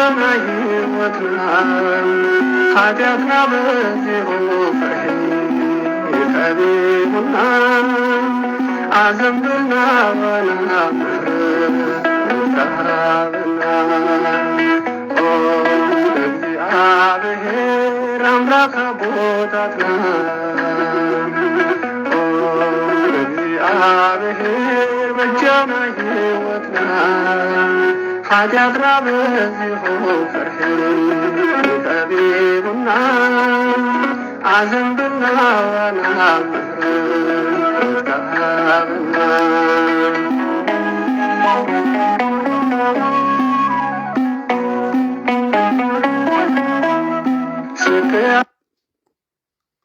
بجاني وطنان حاجاتنا بزيرو فرحي حبيبنا عزمنا ولا تهربنا እግዚአብሔር አምላክ ቦታትና እግዚአብሔር በጃና ሕይወትና ኃጢአትና በዚሁ ፍርሕን ጠቢቡና አዘንብና ዋና ተሃብና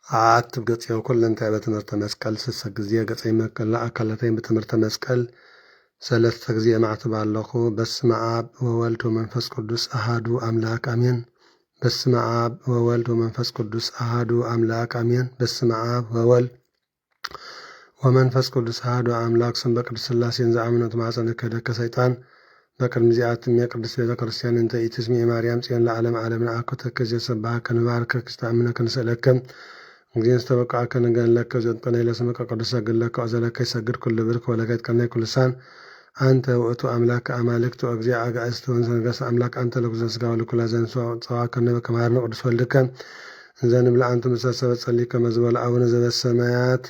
አክትብ ገጽያው ኮለንታይ በትምህርተ መስቀል ስሰ ጊዜ ገጽይ መከላ አካላታይ በትምህርተ መስቀል ሰለስተ ጊዜ ማዕተብ አለኹ። በስመ አብ ወወልድ ወመንፈስ ቅዱስ አሃዱ አምላክ አሜን። በስመ አብ ወወልድ ወመንፈስ ቅዱስ አሃዱ አምላክ አሜን። በስመ አብ ወወልድ ወመንፈስ ቅዱስ አሃዱ አምላክ ስም በቅድስት ሥላሴን ዘአምነት ማፀነ ከደከ ሰይጣን በቅድመ ዚአትም የቅድስት ቤተ ክርስቲያን እንተ ኢትስሚ የማርያም ጽዮን ለዓለም ዓለም አኩተ ከዘ ሰባህ ከንባርከ ክስታምነ ከንሰለከም እንግዲህ ተበቃ ከነገለከ ዘንጠነ ለስመከ ቅዱስ ሰግለከ አዘለከ ሰግድ ኩል ብርክ ወለከት ከነ ኩልሳን አንተ ውእቱ አምላክ አማልክት ወእግዚአ አጋእዝት ወንሰንገስ አምላክ አንተ ለኩዘ ስጋው ለኩላ ዘንሶ ጸዋ ከነ ከማርነ ቅዱስ ወልድከ ዘንብላ አንተ መሰሰበ ጸሊከ መዝበል አቡነ ዘበሰማያት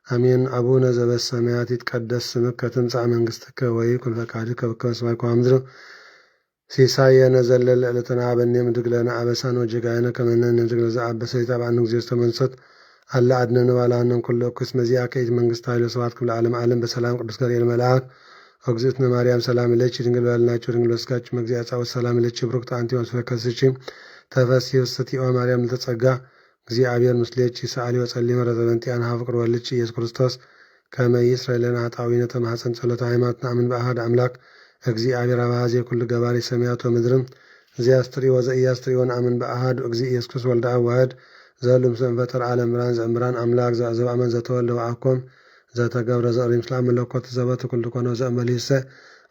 አሜን። አቡነ ዘበሰማያት ይትቀደስ ስምከ ትምጻእ መንግሥትከ ወይኩን ፈቃድከ በከመ በሰማይ ከማሁ በምድር ሲሳየነ ዘለለ ዕለትነ ሀበነ ምድግ ለነ አበሳነ ወጌጋየነ ከመ ንሕነኒ ንኅድግ ለዘአበሰ ኢታብአነ እግዚኦ ተመንሰት አላ አድነነ ባልሃነን ኩሎ እኩይ እስመ ዚአከ ይእቲ መንግሥተ ኃይል ወስብሐት ክብረ ዓለም ዓለም በሰላም ቅዱስ ገብርኤል መልአክ እግዝእትነ ማርያም ሰላም ለኪ ድንግል በልናቸው ድንግል በሥጋኪ መግዚአ ጻወት ሰላም ለኪ ብሩክት አንቲ እምአንስቶ ከስቺ ተፈሥሒ ፍስሕት ኦ ማርያም ልተጸጋ እግዚአብሔር ምስሌኪ ሰአሊ ወጸልይ መረተ በእንቲአነ ፍቅር ወልድኪ ኢየሱስ ክርስቶስ ከመ ይስረይ ለነ ኃጣውኢነ ተማኅፀን ጸሎተ ሃይማኖትና አምን በአሐድ አምላክ እግዚአብሔር አባዜ ኩሉ ገባሬ ሰማያት ወምድርም ዘያስትሪ ወዘኢያስትሪ ወነአምን በአሐድ እግዚእ ኢየሱስ ክርስቶስ ወልደ አብ ዋሕድ ዘሁሉም ዘእንፈጠረ ዓለም ብርሃን ዘእምብርሃን አምላክ ዘበአመን ዘተወልደ ወአኮም ዘተገብረ ዘእሪ ምስለ መለኮት ዘበቱ ኩሉ ኮነ ዘእመሊሰ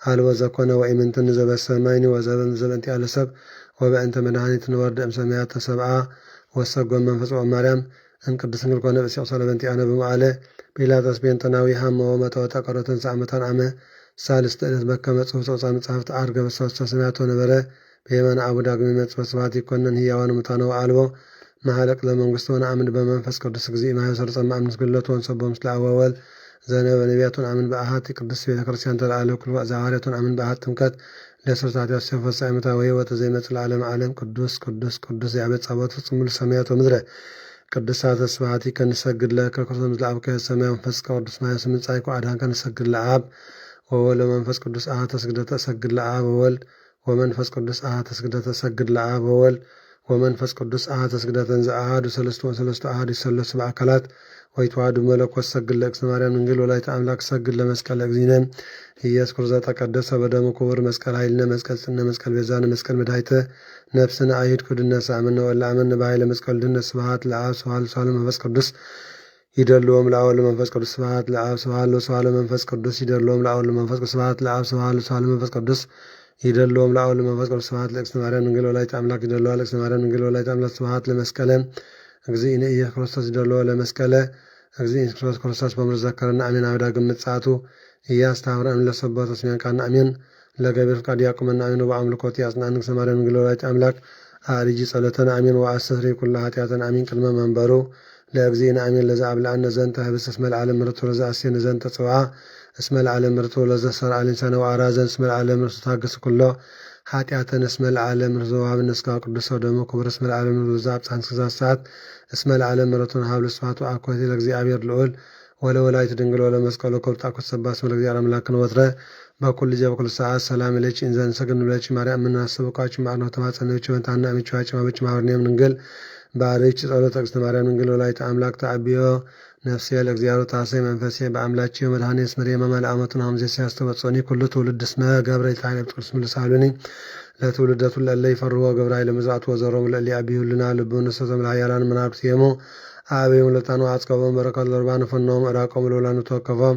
አልቦ ዘኮነ ወኢምንትን ዘበሰማይኒ ወዘበእንቲአነ ሰብ ወበእንተ መድኃኒትነ ወርደ እምሰማያት ተሰብአ ወሰጎም መንፈስ ማርያም እንቅድስ ድንግል ኮነ በሲኦስ ለበእንቲአነ በመዋዕለ ጲላጦስ ቤንጠናዊ ሀመ ወመተወተ ቀረተን ሰዓመታን አመ ሳልስተ ዕለት በከመ ጽሑፍ ጸውፃ መጽሐፍት አርገ በሰወስተ ሰማያት ወነበረ በየማነ አቡ ዳግም ይመጽእ በስብሐት ይኰነን ሕያዋን ሙታነ ወአልቦ መሐለቅ ለመንግሥቱ ወነአምን በመንፈስ ቅዱስ እግዚእ ማኅሰረ ጸማ አምስት ግለቱ ወንሰቦ ምስለ አብ ወወልድ ዘነበ ነቢያት ወነአምን በአሐቲ ቅድስት ቤተ ክርስቲያን ተለዓለ ኩሉ ዘሐዋርያት ወነአምን በአሐቲ ጥምቀት ለስርዓት ያሰፈሰ ዓመታ ወሕይወት ዘይመጽእ ለዓለመ ዓለም ቅዱስ ቅዱስ ቅዱስ ያበጽ ጸባኦት ፍጹም ሰማያት ወምድረ ቅዱሳተ ስብሐቲከ ንሰግድ ለከ ክርስቶስ ምስለ አብከ ሰማይ መንፈስ ቅዱስ ማየ ስምንት ጻይቆ አዳንከ ንሰግድ ለአብ ወወልድ ወመንፈስ ቅዱስ አሐተ ስግደተ ሰግድ ለአብ ወወልድ ወመንፈስ ቅዱስ አሐተ ስግደተ ሰግድ ለአብ ወወልድ ወመንፈስ ቅዱስ አሐተ ስግደተን ዘአሐዱ ሰለስቱ ወሰለስቱ አሐዱ ይሰለሱ በአካላት ወይተዋሐዱ መለኮት ሰግድ ለእግዝእትነ ማርያም ድንግል ወላዲተ አምላክ ሰግድ ለመስቀለ እግዚእነ ኢየሱስ ክርስቶስ ዘተቀደሰ በደሙ ክቡር መስቀል ኃይልነ መስቀል ጽነ መስቀል ቤዛነ መስቀል መድኃኒተ ነፍስነ አይሁድ ኩድነ ሰአምነ ወለአመነ በኃይለ መስቀል ድነ ስብሐት ለአብ ስብሐት ለወልድ መንፈስ ቅዱስ ይደልዎም ለአብ መንፈስ ቅዱስ ስብሐት ለአብ ስብሐት ለወልድ መንፈስ ቅዱስ ይደልዎም ለአብ መንፈስ ቅዱስ ስብሐት ለአብ ስብሐት ለወልድ መንፈስ ቅዱስ ይደልዎም ለአብ መንፈስ ቅዱስ ስብሐት ለእግዝእትነ ማርያም ድንግል ወላዲተ አምላክ ይደልዋ ለእግዝእትነ ማርያም ድንግል ወላዲተ አምላክ ስብሐት ለመስቀለ እግዚእነ ኢየሱስ ክርስቶስ ይደልዎ ለመስቀለ እግዚእ ኢየሱስ ክርስቶስ በምድር ዘከረና አሜን። አብ ዳግም ምጽአቱ ኢያስተምረን ለሰበት ስሜን ቃና አሜን። ለገቢር ፍቃድ ያቁመና አሜን። በአምልኮት ያጽናን እግዝእትነ ማርያም ድንግል ወላዲተ አምላክ አርጂ ጸሎተና አሜን። ወአስተስሪ ኩሉ ኃጢአተን አሜን። ቅድመ መንበሩ ለእግዚእነ አሜን። ለዛ አብልዐነ ዘንተ ህብስተ እስመ ለዓለም ምሕረቱ ለዛ አሴነ ዘንተ ጽዋዓ እስመ ለዓለም ምሕረቱ ለዘ ሠርዐ ሊንሳነ ወአራዘን እስመ ለዓለም ምሕረቱ ታገሰ ኩሎ ኃጢአተን እስመ ለዓለም ምሕረቱ ወሀብነ እስከ ቅዱስ ወደሙ ክቡር እስመ ለዓለም ምሕረቱ ዘአብጽሐነ እስከ ሰዓት እስመ ለዓለም ምሕረቱን ሀብለ ስብሐቱ አኮቴ ለእግዚአብሔር ልዑል ወለወላዲቱ ድንግል ወለመስቀሉ ክብርት አኮት ሰባስ ለእግዚአብሔር አምላክን ወትረ በኩል ጊዜ በኩል ሰዓት ሰላም ለኪ እንዘ ንሰግድ ንብለኪ ማርያም ምናስበቃች ማርኖ ተማጸነች ወንታና ምቹዋጭ ማበች ማርያም ድንግል ባሪች ጸሎተ እግዝእትነ ማርያም ድንግል ወላዲተ አምላክ ተአብዮ ነፍሴ ለእግዚአብሔር ታሰይ መንፈሴ በአምላቼ መድኃኔ እስመ የመመል አመቱን ሐምዜ ሲያስተበጾኒ ኩሉ ትውልድ እስመ ገብረ ኃይለ ቅዱስ ምልሳሉኒ ለትውልደቱ ለለ ይፈርዎ ገብረ ኃይለ መዛቱ ወዘሮም ለሊ አብዩልና ልቡን ሰተም ለሃያላን መናብርት የሞ አቤም ለታኑ አጽቀቦም በረከት ለርባን ፈኖም ራቆም ለውላኑ ተወከፎም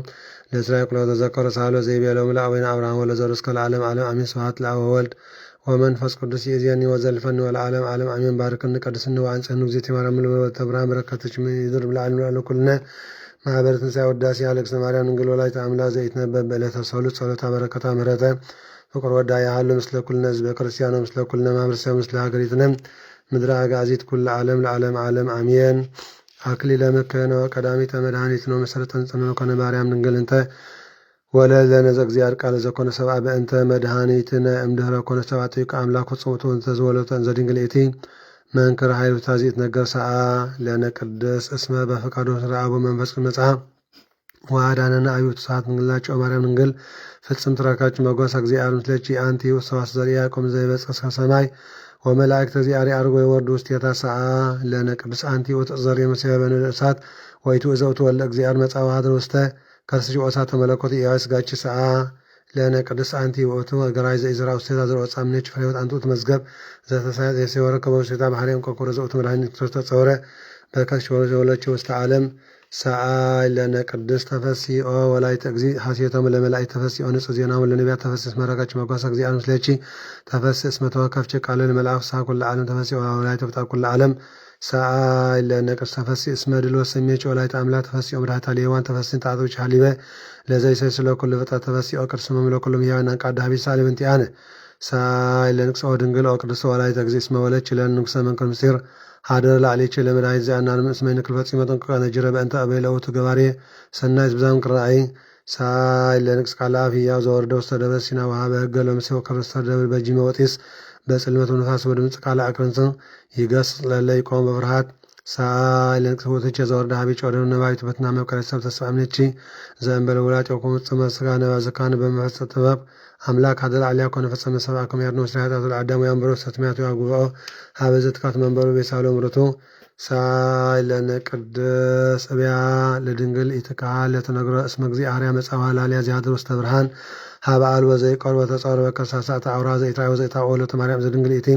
ለእስራኤል ቁሎ ተዘከረ ሳሎ ዘይቤሎም ለአቡነ አብርሃም ወለዘሩ እስከ ለዓለም ዓለም አሜን። ስብሐት ለአብ ወወልድ ወመንፈስ ቅዱስ ይእዜኒ ወዘልፈኒ ወለዓለም ዓለም አሜን። ባርክኒ ቀድስኒ ወአንጽሕኒ እግዚእቲ ማርያም ለወለተ ብርሃን በረከተች ምድር ብላዕል ኩልነ ማህበረ ትንሣኤ ውዳሴ አለቅስነ ማርያም ድንግል ወላዲተ አምላክ ዘይትነበብ በዕለተ ሰሉስ ጸሎታ በረከታ ምሕረተ ፍቁር ወዳ ያህሉ ምስለ ኩልነ ህዝበ ክርስቲያኖ ምስለ ኩልነ ማህበረሰብ ምስለ ሀገሪትነ ምድረ አጋዚት ኩለ ዓለም ለዓለም ዓለም አሜን። አክሊለ መከነ ቀዳሚተ መድኃኒት ነው መሰረተ ንጽሕነ ኮነ ማርያም ድንግል እንተ ወለለነ ዘእግዚአብሔር ቃል ዘኮነ ሰብአ በእንተ መድኃኒትነ እምድኅረ ኮነ ሰብአ ጥዩቅ አምላክ ወጽውቱ እንተ ዘወለተ እንዘ ድንግል እቲ መንክር ኃይሉ ታዚት ነገር ሰአ ለነ ቅድስ እስመ በፈቃዱ ስርአቡ መንፈስ መጽሐፍ ወአዳነነ አብዮቱ ሰዓት ድንግልናቸው ማርያም ድንግል ፍጽምት ረካች መጓሳ እግዚአብሔር ምስለች አንቲ ውሰዋስ ዘርያ ቆም ዘይበጽሕ ከሰማይ ወመላእክተ እግዚአብሔር አርጎ የወርዱ ውስቴታ ሰአ ለነ ቅዱስ አንቲ ወተዘር የመሰለ በነሳት ወይቱ እዘውቱ ወለ እግዚአብሔር መጻው ሀድር ውስተ ከርስጂ ወሳተ መለኮት ያስ ጋች ሰአ ለነ ቅዱስ አንቲ ወቱ ገራይ ዘኢዝራ ውስቴታ ዘወጻ ምንጭ ፍሬውት አንቱት መዝገብ ዘተሳያት የሰወረ ከበውስቴታ ባህሪም ቆቆረ ዘውቱ መድኃኒት ክርስቶስ ተጸወረ በከሽ ወለች ውስተ ዓለም ሰአ ለነ ቅዱስ ተፈሲኦ ወላይተ እግዚ ሐሴቶም ለመላእክት ተፈሲኦ ንጽ ዜናው ለነቢያት ተፈሲስ መረቃች መጓሳ እግዚአብሔር ምስለች ተፈሲስ መተወከፍች ቃል ለመላእክት ሰአ ኩለ ዓለም ተፈሲኦ ወላይተ ፍጣ ኩለ ዓለም ሰአ ለነ ቅዱስ ተፈሲስ መድሎ ሰሜች ወላይተ አምላክ ተፈሲኦ ምድኃታ ሌዋን ተፈሲን ታቶች ሐሊበ ለዘይሰይ ስለ ኩሉ ፍጥረት ተፈሲኦ ቅዱስ መምሎ ኩሉ ያና ቃዳ ቢሳ ለምንቲያን ሰአ ለንቅሶ ድንግል ቅዱስ ወላይተ እግዚ እስመ ወለች ለንጉሰ መንክር ምስጢር ሀደር ላዕሌች ለመድኃኒት ዚአና ንምእስመ ንክል ፈጺመ ጠንቅቀ ነጅረ በእንተ አበለውቱ ገባሬ ሰናይ ዝብዛም ቅራአይ ሳይ ለንቅስ ቃላ ፍያው ዘወርደ ውስተ ደብረ ሲና ወሀበ ሕገ ለምሴው ከበስተ ደብር በጂመ ወጢስ በጽልመቱ ነፋስ በድምፅ ቃል አቅርንጽ ይገስጽ ለለ ይቆም በፍርሃት ሳይ ለንቅስ ቦቶች የዘወርደ ሀቢጭ ወደ ነባቢት በትና መብቀረት ሰብ ተስፋምነቺ ዘእንበለ ውላጭ የቆሙ ጽመ ስጋ ነባዝካን በመፈጸ ጥበብ አምላክ አደል አሊያ ኮነ ፈጸመ ሰብአ ከመያድኖ ስራያት አቶ አዳሙ ያንበሮ ሰትሚያቱ ያጉባኦ ሀበዘትካት መንበሩ ቤሳሎ ምርቶ ሳይ ለነ ቅድስ እብያ ለድንግል ኢትካል ለተነግሮ እስመ እግዚአብሔር መጻዋ ላሊያ ዚያድር ውስተ ብርሃን ሀበአል ወዘይቆር ወተጻወረ በከሳሳት አውራ ዘይትራይ ወዘይታኦ ለተማርያም ዘድንግል ኢቲ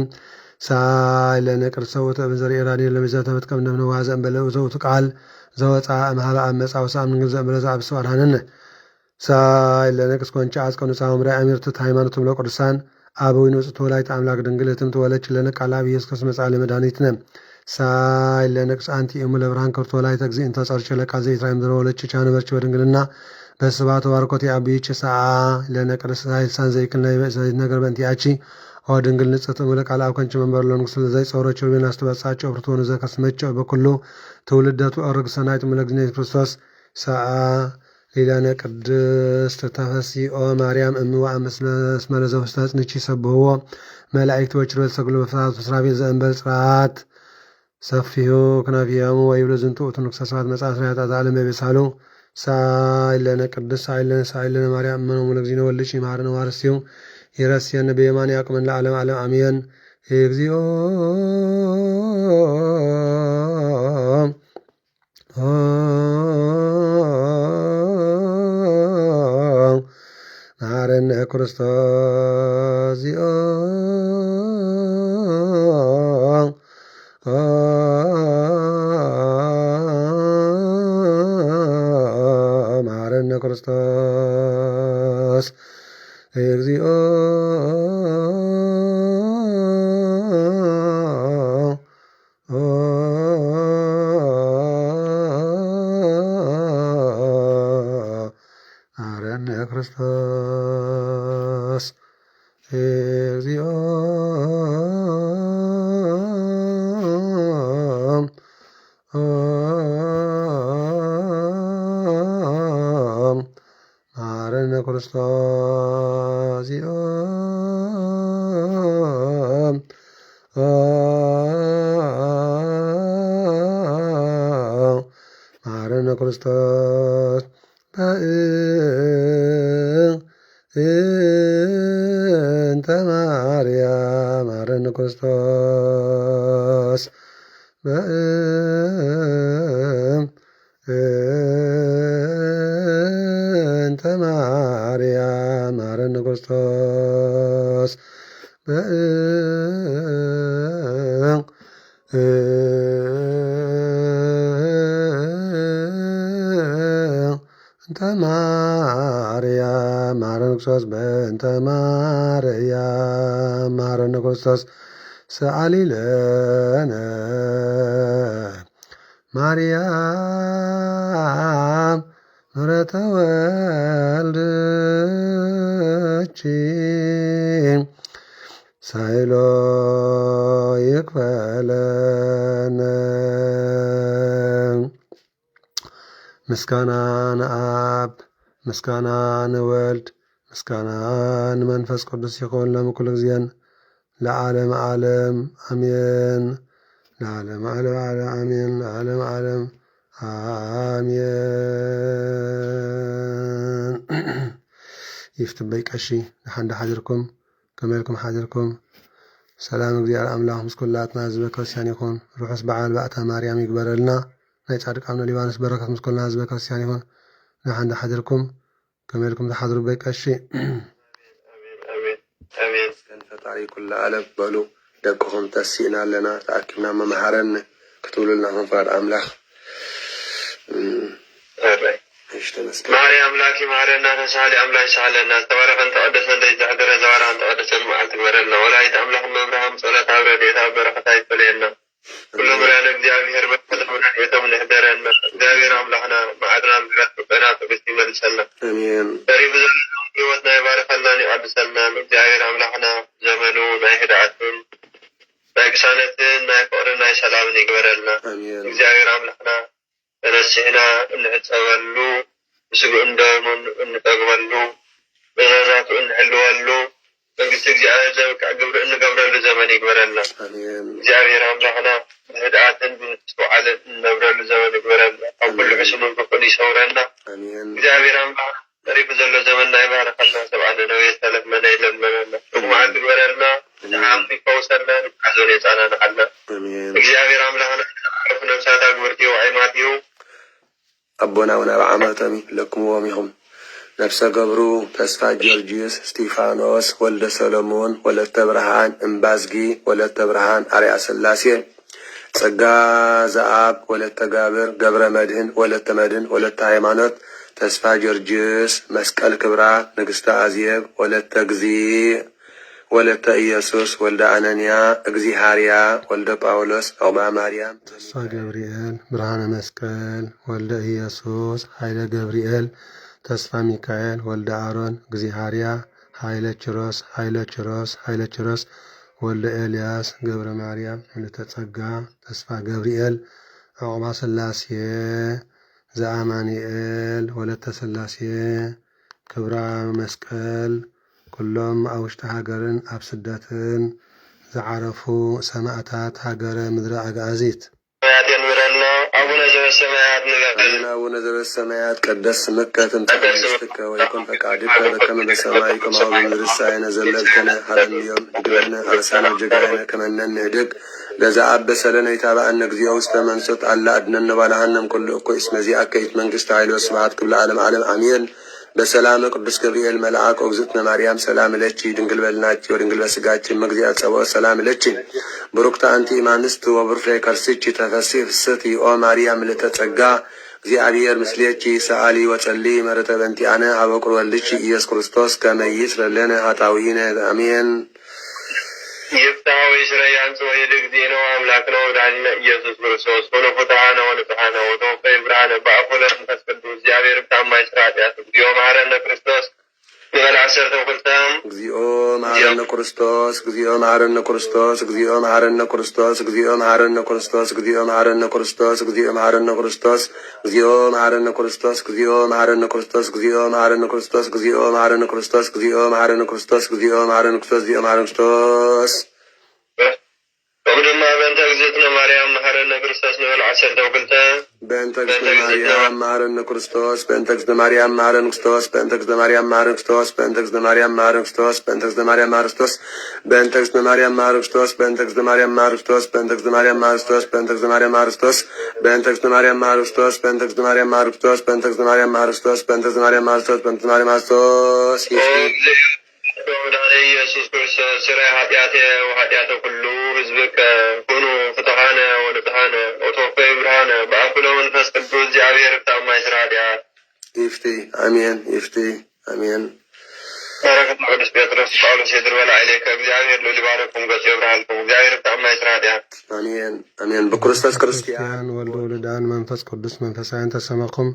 ሳይ ለነ ቅድስ ሰውተ በዘር ኢራዲ ለመዛተ መጥቀም እንደነ ዋዘን በለው ዘውቱ ቃል ዘወፃ እምሃበ አመጻው ሳም ድንግል ዘምረዛ አብሰው አድሃነነ ሳይ ለነቅስ ኮንቻ አስቀኑ ሳምራ አሚርት ሃይማኖቱም ለቅዱሳን አበዊን ወጽቶ ላይ አምላክ ድንግል እትም ተወለች ለነቃላ ኢየሱስ ክርስቶስ መጻለ መድኃኒት ነ ሳይ ለነቅስ አንቲ እሙ ለብርሃን ከርቶ ላይ ተግዚ እንተ ጸርቸ ለቃል ዘይትራይም ዘወለች ቻነ በርች በድንግልና በስባት ወርኮት ያብይች ሰአ ለነቅስ ሳይሳን ዘይክል ነገር በእንቲያቺ ኦ ድንግል ንጽሕት ለቃል አብከንች መንበር ለንጉስ ዘይ ጸሮች ወይን አስተበጻቸው ፍርቶን ዘከስመቸው በኩሉ ትውልደቱ ኦርግ ሰናይት መለግነት ክርስቶስ ሰአ ሊላነ ቅድስት ተፈሲኦ ማርያም እምዋ መስመረ ዘውስተ ጽንቺ ሰብህዎ መላእክት ወችሮት ሰግሎ በፍራት ስራቤል ዘእንበል ጽራት ሰፊሁ ክናፊያሙ ወይብለ ዝንቱ ትንክሰ ሰባት መጽሐፍ ያታ ዓለም በቤሳሉ ሳይለነ ቅድስት ሳይለነ ማርያም መኖ ለግዚነ ወልሽ ይማርነ ዋርሲው ይረስየነ በየማን ያቅመን ለዓለም ዓለም አሜን። እግዚኦ ማረነ ክርስቶስ ዚኦ ማረነ ክርስቶስ እግዚኦ ማረነ ክርስቶስ እግዚኦ ማረነ ክርስቶስ ዚኦ ማረነ ክርስቶስ በእንተ ማርያም ማረነ ክርስቶስ በእንተ ማርያም ማረነ ክርስቶስ እንተ ማርያም ማረነ ክርስቶስ በእንተ ማርያም መሐረነ ክርስቶስ ሰአሊ ለነ ማርያም ምሕረተ ወልድኪ ሳይሎ ይክፈለነ ምስጋና ንአብ ምስጋና ንወልድ ምስጋና ንመንፈስ ቅዱስ ይኹን ለምኩሉ ግዜን ለዓለም ዓለም አሜን። ለዓለም ዓለም አሜን። ለዓለም ዓለም አሜን። ይፍትበይ ቀሺ ንሓንዳ ሓድርኩም ከመልኩም ሓድርኩም ሰላም እግዚአብሔር አምላክ ምስ ኩላትና ህዝበ ክርስቲያን ይኹን። ርሑስ በዓል ባእታ ማርያም ይግበረልና። ናይ ጻድቅ አቡነ ሊባኖስ በረከት ምስ ኩልና ህዝበ ክርስቲያን ይኹን። ንሓንዳ ሓድርኩም ከመልኩም ተሓድሩ በይ ቀሺ አሜን። ፈጣሪ ኩሉ ዓለም በሉ ደቅኹም ተሲእና ኣለና ተኣኪብና መምሃረን ክትብሉልና ክንፈቃድ አምላክ ማርያም አምላክ ይማረና ተሳሊ አምላክ ይሳለና ተባረከን ተቀደሰን ዘይዛገረ ዘዋራን ተቀደሰን መዓልት ግበረልና ወላዲተ አምላክ መብርሃን ጸሎታ ረድኤታ በረከታ ይፈለየና ኩሉ ምርያን እግዚአብሔር በፈለጉና የተም ንህደረን እግዚአብሔር አምላክና ማዕድና ምሕረት ፍቅርና ትዕግስት ይመልሰልና አሜን። ደሪብ ህይወትና ይባርከልና ይቀድሰልና እግዚአብሔር አምላክና ዘመኑ ናይ ህድኣትን ናይ ቅሳነትን ናይ ፍቅርን ናይ ሰላምን ይግበረልና እግዚአብሔር አምላክና ተነስሕና እንዕፀበሉ ስጉእ እንደሙን እንጠግበሉ ብዛዛቱ እንሕልወሉ መንግስቲ እግዚአብሔር ዘብቃዕ ግብሪ እንገብረሉ ዘመን ይግበረልና እግዚአብሔር አምላክና ብህድኣትን ብስተውዓልን እንነብረሉ ዘመን ይግበረልና ኣብ ኩሉ ዕስሙን ክኩን ይሰውረና እግዚአብሔር አምላክ ጠሪፉ ዘሎ ዘመን ናይ ባረከልና ሰብኣነ ነብየ ዝተለመነ ይለመነና ጥቅማዓል ግበረልና ንዓም ይፈውሰና ንሓዘን የፃናንዓልና እግዚአብሔር አምላክና ዓረፉ ነብሳት ኣግብርቲዩ ዓይማትዩ አቦና ወናብ ዓመተሚ ለክምዎም ይኹም ነፍሰ ገብሩ ተስፋ ጊዮርጊስ ስጢፋኖስ ወልደ ሰሎሞን ወለተ ብርሃን እምባዝጊ ወለተ ብርሃን አርያ ስላሴ ጸጋ ዘአብ ወለተ ጋብር ገብረ መድህን ወለተ መድህን ወለተ ሃይማኖት ተስፋ ጊዮርጊስ መስቀል ክብራ ንግስተ አዝየብ ወለተ እግዚ ወለተ ኢየሱስ ወልደ አነንያ እግዚሃርያ ወልደ ጳውሎስ አውባ ማርያም ተስፋ ገብርኤል ብርሃነ መስቀል ወልደ ኢየሱስ ኃይለ ገብርኤል ተስፋ ሚካኤል ወልደ አሮን እግዚሃርያ ኃይለ ችሮስ ወልደ ኤልያስ ገብረ ማርያም ወለተ ጸጋ ተስፋ ገብርኤል አውባ ስላሴ ዘአማኑኤል ወለተ ስላሴ ክብራ መስቀል ኩሎም ኣብ ውሽጢ ሃገርን ኣብ ስደትን ዝዓረፉ ሰማዕታት ሃገረ ምድሪ አጋዚት አቡነ ዘበሰማያት ቀደስ ስምከ ትምጻእ መንግሥትከ ወይኩን ፈቃድከ በከመ በሰማይ ከማሁ በምድር ሲሳየነ ዘለልተነ ሀበነ ዮም ንግበነ አበሳነ ወጌጋየነ ከመ ንሕነግ ለዘአበሰ ለነ ኢታብአነ እግዚኦ ውስተ መንሱት አላ አድኅነነ ባልሃነም ኩሉ እኩይ እስመ ዚአከ መንግሥተ ኃይል ወስብሐት ክብለ ዓለም ዓለም አሜን። በሰላም ቅዱስ ገብርኤል መልአክ እግዝእትነ ማርያም ሰላም ለኪ ድንግል በልናኪ ወድንግል በስጋኪ መግዚአ ጸባኦት ሰላም ለኪ ብሩክተ አንቲ እማንስት ወብሩክ ፍሬ ከርሥኪ ተፈሥሒ ፍስሕቲ ኦ ማርያም ምልዕተ ጸጋ እግዚአብሔር ምስሌኪ ሰአሊ ወጸሊ ምሕረተ በእንቲአነ ሀበ ቁር ወልድኪ ኢየሱስ ክርስቶስ ከመ ይስረይ ለነ ኃጣውኢነ አሜን። ይፍታሕ ወይስረይ አንጽሖ የእግዚእነ አምላክነ ወመድኃኒነ ኢየሱስ ክርስቶስ ኮነ ፍትሐነ ወንጽሐነ ወተወፈይ ብርሃነ በአፉነ መንፈስ ቅዱስ እግዚአብሔር ብታማይ ስርዓት እግዚኦ መሐረነ ክርስቶስ ንበል 12 እግዚኦ መሐረነ ክርስቶስ እግዚኦ መሐረነ ክርስቶስ እግዚኦ መሐረነ ክርስቶስ እግዚኦ መሐረነ ክርስቶስ እግዚኦ መሐረነ ክርስቶስ እግዚኦ መሐረነ ክርስቶስ እግዚኦ መሐረነ ክርስቶስ እግዚኦ መሐረነ ክርስቶስ እግዚኦ መሐረነ ክርስቶስ እግዚኦ መሐረነ ክርስቶስ እግዚኦ መሐረነ ክርስቶስ እግዚኦ መሐረነ ክርስቶስ እግዚኦ መሐረነ ክርስቶስ ወግድማ በእንተ እግዝእትነ ማርያም መሐረነ ክርስቶስ ንበል 12 በእንተ እግዝእትነ ማርያም መሐረነ ክርስቶስ በእንተ እግዝእትነ ማርያም መሐረነ ክርስቶስ በእንተ እግዝእትነ ማርያም መሐረነ ክርስቶስ በእንተ እግዝእትነ ማርያም መሐረነ ክርስቶስ በእንተ እግዝእትነ ማርያም መሐረነ ክርስቶስ በእንተ እግዝእትነ ማርያም መሐረነ ክርስቶስ በእንተ እግዝእትነ ማርያም መሐረነ ክርስቶስ በእንተ እግዝእትነ ማርያም መሐረነ ክርስቶስ በእንተ እግዝእትነ ማርያም መሐረነ ክርስቶስ በእንተ እግዝእትነ ማርያም መሐረነ ክርስቶስ በእንተ እግዝእትነ ማርያም መሐረነ ክርስቶስ በእንተ እግዝእትነ ማርያም መሐረነ ክርስቶስ በእንተ እግዝእትነ ማርያም መሐረነ ክርስቶስ በእንተ እግዝእትነ ማርያም መሐረነ ክርስቶስ ኢየሱስ ክርስቶስ ስራይ ኃጢአቴ ወኃጢአተ ኩሉ ህዝብከ ኩኑ ፍትሐነ ወንጽሐነ ወተወፈይ ብርሃነ በአቡነ መንፈስ ቅዱስ እግዚአብሔር ብታማይ ስራ ኃጢአት ይፍቲ አሜን። ይፍቲ አሜን። بركة قدس بطرس ጳውሎስ የድርበላ ኢሌከ እግዚአብሔር ሉል ይባረኩም ገጽ ይብራልኩም እግዚአብሔር ተአማኝ ስራዲያ አሜን አሜን። በክርስቶስ ክርስቲያን ወልድ ወልዳን መንፈስ ቅዱስ መንፈሳውያን ተሰማኩም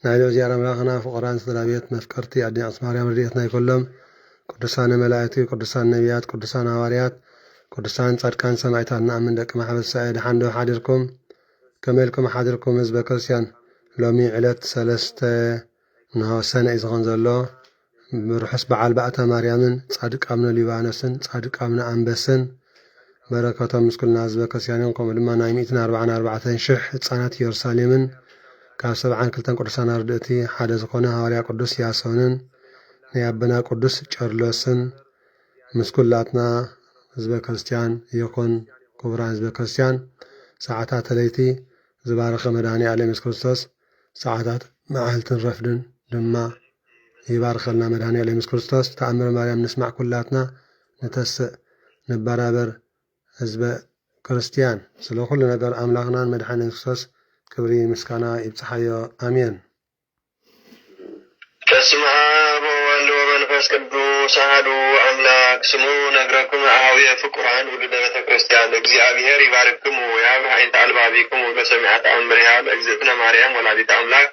ናይሎ ዚያራ መላኽና ፍቁራን ስድራቤት መፍቀርቲ አዲ አስማርያም ረድኤትና ይኮሎም ቅዱሳን መላእክቲ ቅዱሳን ነቢያት ቅዱሳን ሐዋርያት ቅዱሳን ጻድቃን ሰማዕታት ንኣምን ደቂ ማሕበር ሰዒድ ሓንዶ ሓዲርኩም ከመልኩም ሓዲርኩም ህዝበ ክርስቲያን ሎሚ ዕለት 3 ሰነ እዩ ዝኾን ዘሎ ብርሑስ በዓል ባእታ ማርያምን ጻድቅ አቡነ ሊባኖስን ጻድቅ አቡነ አንበስን በረከቶም ምስኩልና ህዝበ ክርስቲያን ከምኡ ድማ ናይ 144,000 ህፃናት ኢየሩሳሌምን ካብ 72 ቅዱሳን አርድእቲ ሓደ ዝኾነ ሐዋርያ ቅዱስ ያሶንን ናይ አበና ቅዱስ ጨርሎስን ምስኩላትና ህዝበ ክርስቲያን ይኹን ክቡራን ህዝበ ክርስቲያን ሰዓታት ለይቲ ዝባረኸ መድኃኔ ዓለም ኢየሱስ ክርስቶስ ሰዓታት መዓልትን ረፍድን ድማ ይባርከልና መድኃኔ ዓለም ኢየሱስ ክርስቶስ ተአምረ ማርያም ንስማዕ ኩላትና ንተስእ ንበራበር ህዝበ ክርስቲያን ስለ ኩሉ ነገር አምላኽናን መድኃኔ ክርስቶስ ክብሪ ምስጋና ይብጽሐዮ አሜን። በስመ አብ ወወልድ ወመንፈስ ቅዱስ አሐዱ አምላክ ስሙ ነግረክሙ አኀውየ ፍቁራን ውሉደ ቤተ ክርስቲያን እግዚአብሔር ይባርክሙ ወያብርህ ዓይንተ አልባቢክሙ በሰሚዐት አምሪሃ በእግዝእትነ ማርያም ወላዲተ አምላክ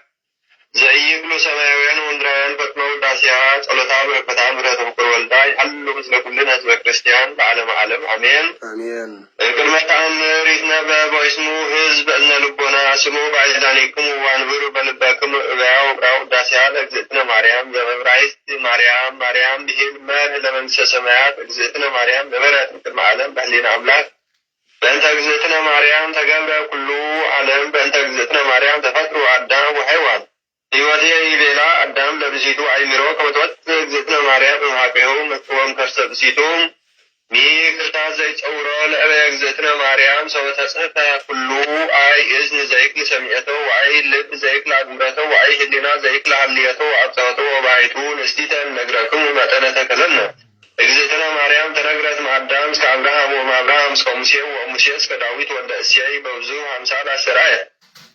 ዘኢይብሉ ሰማያውያን ወምድራውያን ፈጥነው ውዳሴያ ጸሎታ በረከታ ምሕረተ ፍቁር ወልዳ ይሐሉ ምስለ ኩልነ ህዝበ ክርስቲያን ለዓለመ ዓለም አሜን አሜን። ቅድመ ተአምር ይትነበብ ወይስሙ ህዝብ እዝነ ልቦና ስሙ በአይዛኒክሙ ዋንብሩ በልበክሙ እበያው ቅራው ውዳሴያ ለእግዝእትነ ማርያም ዘመብራይስት ማርያም ማርያም ብሂል መርህ ለመንግሥተ ሰማያት እግዝእትነ ማርያም ነበረት ቅድመ ዓለም በህሊና አምላክ በእንተ እግዝእትነ ማርያም ተገብረ ኩሉ ዓለም በእንተ እግዝእትነ ማርያም ተፈጥሩ አዳም ወሔዋን ሕይወቴ ይቤላ አዳም ለብሲቱ አይሚሮ ከመትወት እግዝእትነ ማርያም እምሃቤሁ መጥወም ከርሰ ብሲቱ ሚክርታት ዘይጸውሮ ለእበየ እግዝእትነ ማርያም ሰበተጽሕፈ ኩሉ አይ እዝን ዘይክል ሰሚዐቶ ወአይ ልብ ዘይክል አግምረቶ ወአይ ህሊና ዘይክል ሀልየቶ አብጽሖቶ ወባሕቱ ንስቲተ ነግረክሙ መጠነ ተከለነ እግዝእትነ ማርያም ተነግረት ማአዳም እስከ አብርሃም ወማብርሃም እስከ ሙሴ ወሙሴ እስከ ዳዊት ወልደ እሴይ በብዙ አምሳል አሰራየ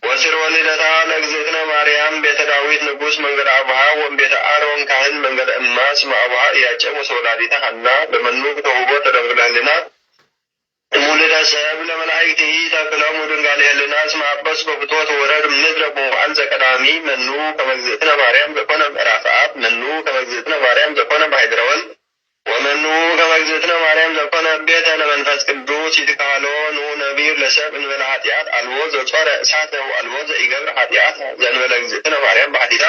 ወስር ወልደታ ለእግዝእትነ ማርያም ቤተ ዳዊት ንጉሥ መንገደ አቡሃ ወእምቤተ አሮን ካህን መንገደ እማ ስመ አቡሃ ኢያቄም ወሰወላዲተ ሐና በመኑ ተውቦ ተደንግለ ህሊና ሙልደ ሰብ ለመላእክቲሂ ተክለሙ ድንጋሌ ህሊና እስመ አበሱ በፍትወት ወረድ ምድረ በመዓል ዘቀዳሚ መኑ ከመ እግዝእትነ ማርያም ዘኮነ ምዕራፈ አብ መኑ ከመ እግዝእትነ ማርያም ዘኮነ ማኅደረ ወልድ ወመኑ ከመ እግዝእትነ ማርያም ዘኮነ ቤተ ለመንፈስ ቅዱስ ይትካሎ ኑ ነቢር ለሰብ እንበለ ኃጢአት አልቦ ዘጾረ እሳተ ወአልቦ ዘኢገብር ኃጢአት ዘእንበለ እግዝእትነ ማርያም ባሕቲታ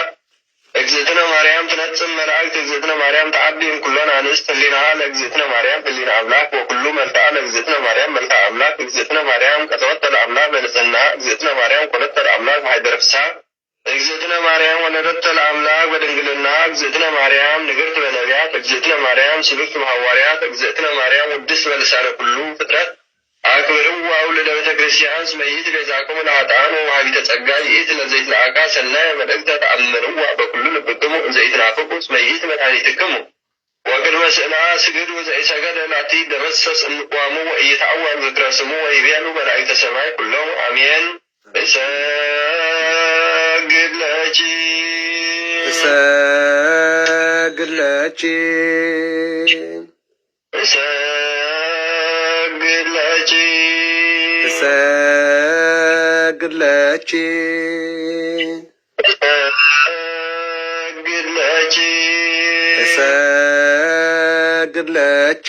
እግዝእትነ ማርያም ትነጽም መላእክት እግዝእትነ ማርያም ተአቢም ኩሎን አንስት ህሊናሃ ለእግዝእትነ ማርያም ህሊና አምላክ ወኩሉ መልክዓ ለእግዝእትነ ማርያም መልክዓ አምላክ እግዝእትነ ማርያም ቀተወተለ አምላክ በንጽሕና እግዝእትነ ማርያም ኮነተለ አምላክ በኃይደረ ፍስሐ እግዝእትነ ማርያም ወለደተ ለአምላክ በድንግልና እግዝእትነ ማርያም ንግርት በነቢያት እግዝእትነ ማርያም ስብክት በሐዋርያት እግዝእትነ ማርያም ውድስት በልሳነ ኩሉ ፍጥረት አክብርዋ ውልደ ቤተ ክርስቲያን እስመ ይእቲ ቤዛክሙ ለኃጥኣን ወወሃቢተ ጸጋ ይእቲ ለዘይትለአካ ሰናየ መልእክተ ተአምንዋ በኩሉ ልብክሙ እንዘይትናፍቁ እስመ ይእቲ መድኃኒትክሙ ወቅድመ ስእላ ስግዱ ዘኢሰገደ ላቲ ደመሰስ እምቋሙ ወኢይትዐወር ዝክረ ስሙ ወይቤሉ መላእክተ ሰማይ ኩሎሙ አሜን። እሰግድ ለኪ እሰግድ ለኪ እሰግድ ለኪ እሰግድ ለኪ እሰግድ ለኪ እሰግድ ለኪ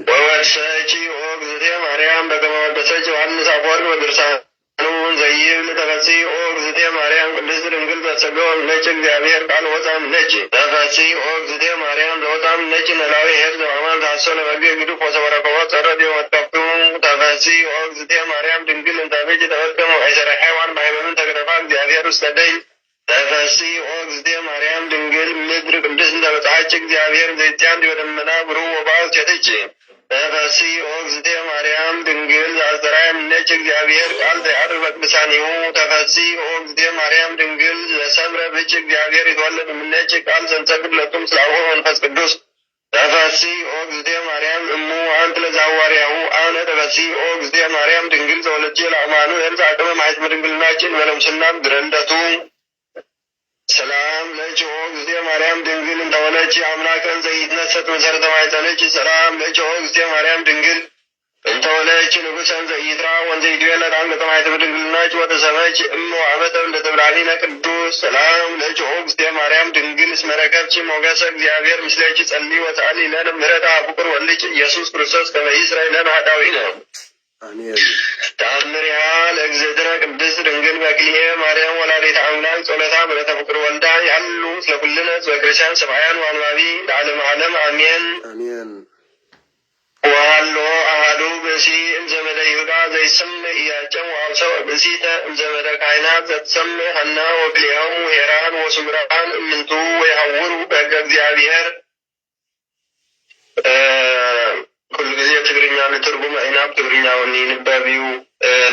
ወወድሰኪ ኦ እግዝእትየ ማርያም በከመ ወደሰኪ ዮሐንስ አፈወርቅ በድርሳኑ ዘይብል ተፈሥሒ ኦ እግዝእትየ ማርያም ቅድስት ድንግል በተጸግዖ እምኔኪ እግዚአብሔር ቃል ወፃ እምኔኪ ተፈሥሒ ኦ እግዝእትየ ማርያም ዘወፃ እምኔኪ ነላዊ ኄር ዘበአማን ተሐሰዮ ለበግዕ ግዱፍ ወሰበረከቦት ጸረድ ወትከፍቱ ተፈሥሒ ኦ እግዝእትየ ማርያም ድንግል እንተ አቤኪ ተፈጸመ አይሰረ ሔዋን በሃይማኖት ተገረፋ እግዚአብሔር ውስተ ደይን ተፈሥሒ ኦ እግዝእትየ ማርያም ድንግል ምድር ቅድስት እንተ በጽሐኪ እግዚአብሔር ዘይትያን በደመና ብሩህ ወባሕር ሴትኪ ተፈሥሒ ኦ እግዝእትየ ማርያም ድንግል ዘአስተርአየ እምኔኪ እግዚአብሔር ቃል ዘያድር በቅድሳኒሁ ተፈሥሒ ኦ እግዝእትየ ማርያም ድንግል ዘሰምረ ብኪ እግዚአብሔር ይትወለድ እምኔኪ ቃል ዘንሰግድ ለቱም ስለ አቡሁ መንፈስ ቅዱስ ተፈሥሒ ኦ እግዝእትየ ማርያም እሙ አንት ለዘሐዋርያሁ አነ ተፈሥሒ ኦ እግዝእትየ ማርያም ድንግል ዘወለድኪ ለአማኑኤል ዘአቅመ ማኅፀነ ድንግልናኪ እንበለ ሙስናም ድረንደቱ ሰላም ለእጅሆ ጊዜ ማርያም ድንግል እንተወለች አምላክን ዘይትነሰት መሰረተ ማይጸነች ሰላም ለእጅሆ ጊዜ ማርያም ድንግል እንተወለች ንጉሰን ዘይትራ ወንዘይትዌለድ አንገተ ማኅተመ ድንግልናች ወተሰመች እሞ አመተ እንደተብራሊነ ቅዱስ ሰላም ለእጅሆ ጊዜ ማርያም ድንግል እስመ ረከብች ሞገሰ እግዚአብሔር ምስሌች ጸልይ ወተአሊ ለነ ምሕረተ ፍቁር ወልጅ ኢየሱስ ክርስቶስ ከመ ይስረይ ለነ ኃጣውኢነ አሜን። ተአምሪሃ ለእግዝእትነ ቅድስት ድንግል በክልኤ ማርያም ወላዲተ አምላክ ጸሎታ ምሕረተ ፍቁር ወልዳ ያሉ ምስለ ኩልነ ሕዝበ ክርስቲያን ሰማያን ወአንባቢ ለዓለመ ዓለም አሜን አሜን። ወሃሎ አሐዱ ብእሲ እምዘመደ ይሁዳ ዘይሰምዕ ኢያቄም ወአብሰወ ብእሲተ እምዘመደ ካህናት ዘትሰምዕ ሐና ወክልኤሆሙ ሄራን ወስምራን እምንቱ ወይሐውሩ በሕገ እግዚአብሔር። ኩሉ ጊዜ ትግርኛ ንትርጉም አይናብ ትግርኛ ወኒ ንባቢው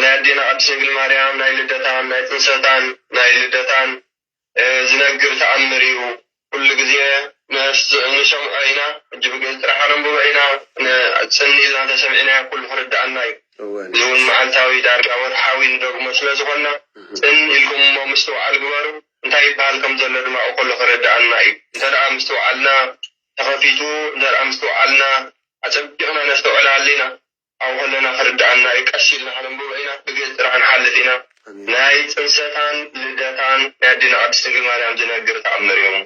ናይ አዴና ቅድስት ድንግል ማርያም ናይ ልደታን ናይ ትንሰታን ናይ ልደታን ዝነግር ተአምር እዩ። ኩሉ ጊዜ ንሰምዖ ኢና እጅ ብግዝ ጥራሕ ነንብቦ ኢና ፅኒ ኢልና ተሰሚዕና ኩሉ ክርዳእና እዩ። እዚ እውን መዓልታዊ ዳርጋ ወርሓዊ ንደግሞ ስለ ዝኾና ፅን ኢልኩም እሞ ምስትውዓል ግበሩ እንታይ ይበሃል ከም ዘሎ ድማ ከሎ ክርዳእና እዩ። እንተደኣ ምስትውዓልና ተኸፊቱ እንተደኣ ምስትውዓልና አጸቢቅና ነስተውዕል አለና አው ከለና ክርዳእና እዩ። ቀስ ኢልና ክነንብቦ ኢና ብግዝ ጥራሕ ንሓልጥ ኢና። ናይ ፅንሰታን ልደታን ናይ አዴና ቅድስት ድንግል ማርያም ዝነግር ተአምር እዮም።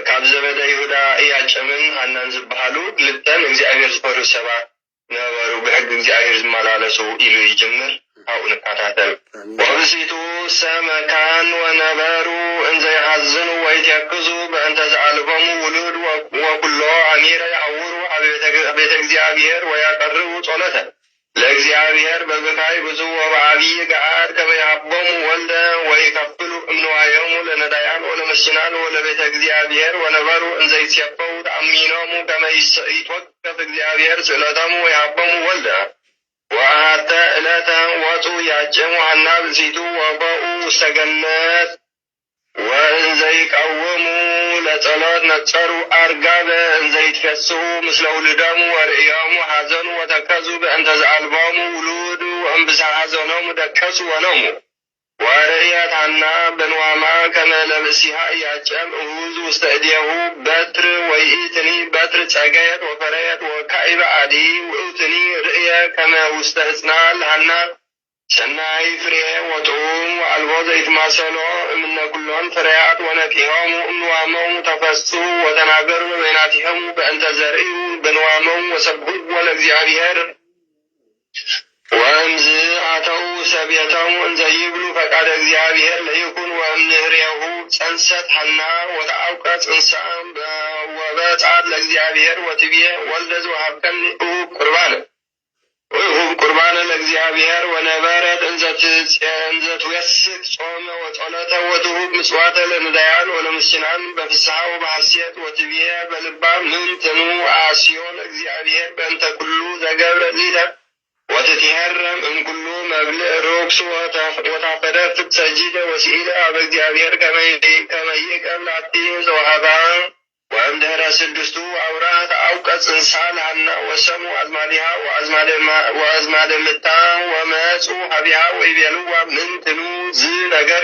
ካብ ዘመደ ይሁዳ ኢያቄምን ሐናን ዝበሃሉ ክልተን እግዚአብሔር ዝፈርዩ ሰባት ነበሩ ብሕጊ እግዚአብሔር ዝመላለሱ ኢሉ ይጅምር። ኣብኡ ንከታተል። ወብእሲቱ ሰመካን ወነበሩ እንዘ ይሐዝኑ ወይትየክዙ በእንተ ዘአልቦሙ ውሉድ ወኩሎ አሚረ ይሐውሩ አብ ቤተ እግዚአብሔር ወያቀርቡ ጸሎተ ለእግዚአብሔር በብካይ ብዙ ወበዓቢይ ገዓድ ከመ ይሃቦሙ ወልደ ወይከፍሉ እምንዋዮሙ ለነዳያን ወለመስናን ወለቤተ እግዚአብሔር ወነበሩ እንዘ ይትሴፈው ተአሚኖሙ ከመ ይትወከፍ እግዚአብሔር ስእለቶሙ ወይሃቦሙ ወልደ ወአሐተ ዕለተ ወፁ ኢያቄም ወሐና ብእሲቱ ወበኡ ውስተ ገነት ወእንዘ ይቀውሙ ለጸሎት ነጸሩ አርጋበ እንዘ ይትፈስሑ ምስለ ውሉዶሙ ወርእዮሙ ሐዘኑ ወተከዙ በእንተ ዘአልቦሙ ውሉድ ወእምብሳ ሐዘኖሙ ደቀሱ ወነሙ። ወርእየት ሐና በንዋማ ከመ ለብእሲሃ ኢያቄም እሁዝ ውስተ እዴሁ በትር ወይእትኒ በትር ጸገየት ወፈረየት ወካዕበ አዲ ውእትኒ ርእየ ከመ ውስተ ሕፅና ለሐና ሰናይ ፍሬ ወጥዑም ወአልቦ ዘይትማሰሎ እምነ ኩሎን ፍሬያት ወነቂሆሙ እምንዋሞሙ ተፈስሑ ወተናገሩ በበይናቲሆሙ በእንተ ዘርእዩ በንዋሞሙ ወሰብሕዎ ለእግዚአብሔር። ወእምዝ አተው ሰቤቶሙ እንዘ ይብሉ ፈቃደ እግዚአብሔር ለይኩን ወእምንህሬሁ ጸንሰት ሐና ወተአውቀ ጽንሳ ወበጻት ለእግዚአብሔር ወትቤ ወልደ ዘወሀብከኒ እሁብ ቁርባነ ወይሁብ ቁርባነ ለእግዚአብሔር ወነበረት እንዘ ትዌስክ ጾመ ወጸሎተ ወትሁብ ምጽዋተ ለነዳያን ወለምስኪናን በፍስሐ ወበሐሴት ወትቤ በልባ ምንትኑ አስዮ ለእግዚአብሔር በእንተ ኩሉ ዘገብረ ሊተ ወትትሄረም እምኩሉ መብልዕ ርኩስ ወታፈደፍቅ ሰጂደ ወሲኢለ አበ እግዚአብሔር ከመ ይእቀብ ላቲ ዘወሀባ። ወእምድኅረ ስድስቱ አውራት አውቀ ጽንሳ ለሐና ወሰሙ አዝማዲሃ ወአዝማደ ምታ ወመጹ ሀቢሃ ወይቤልዋ ምንትኑ ዝ ነገር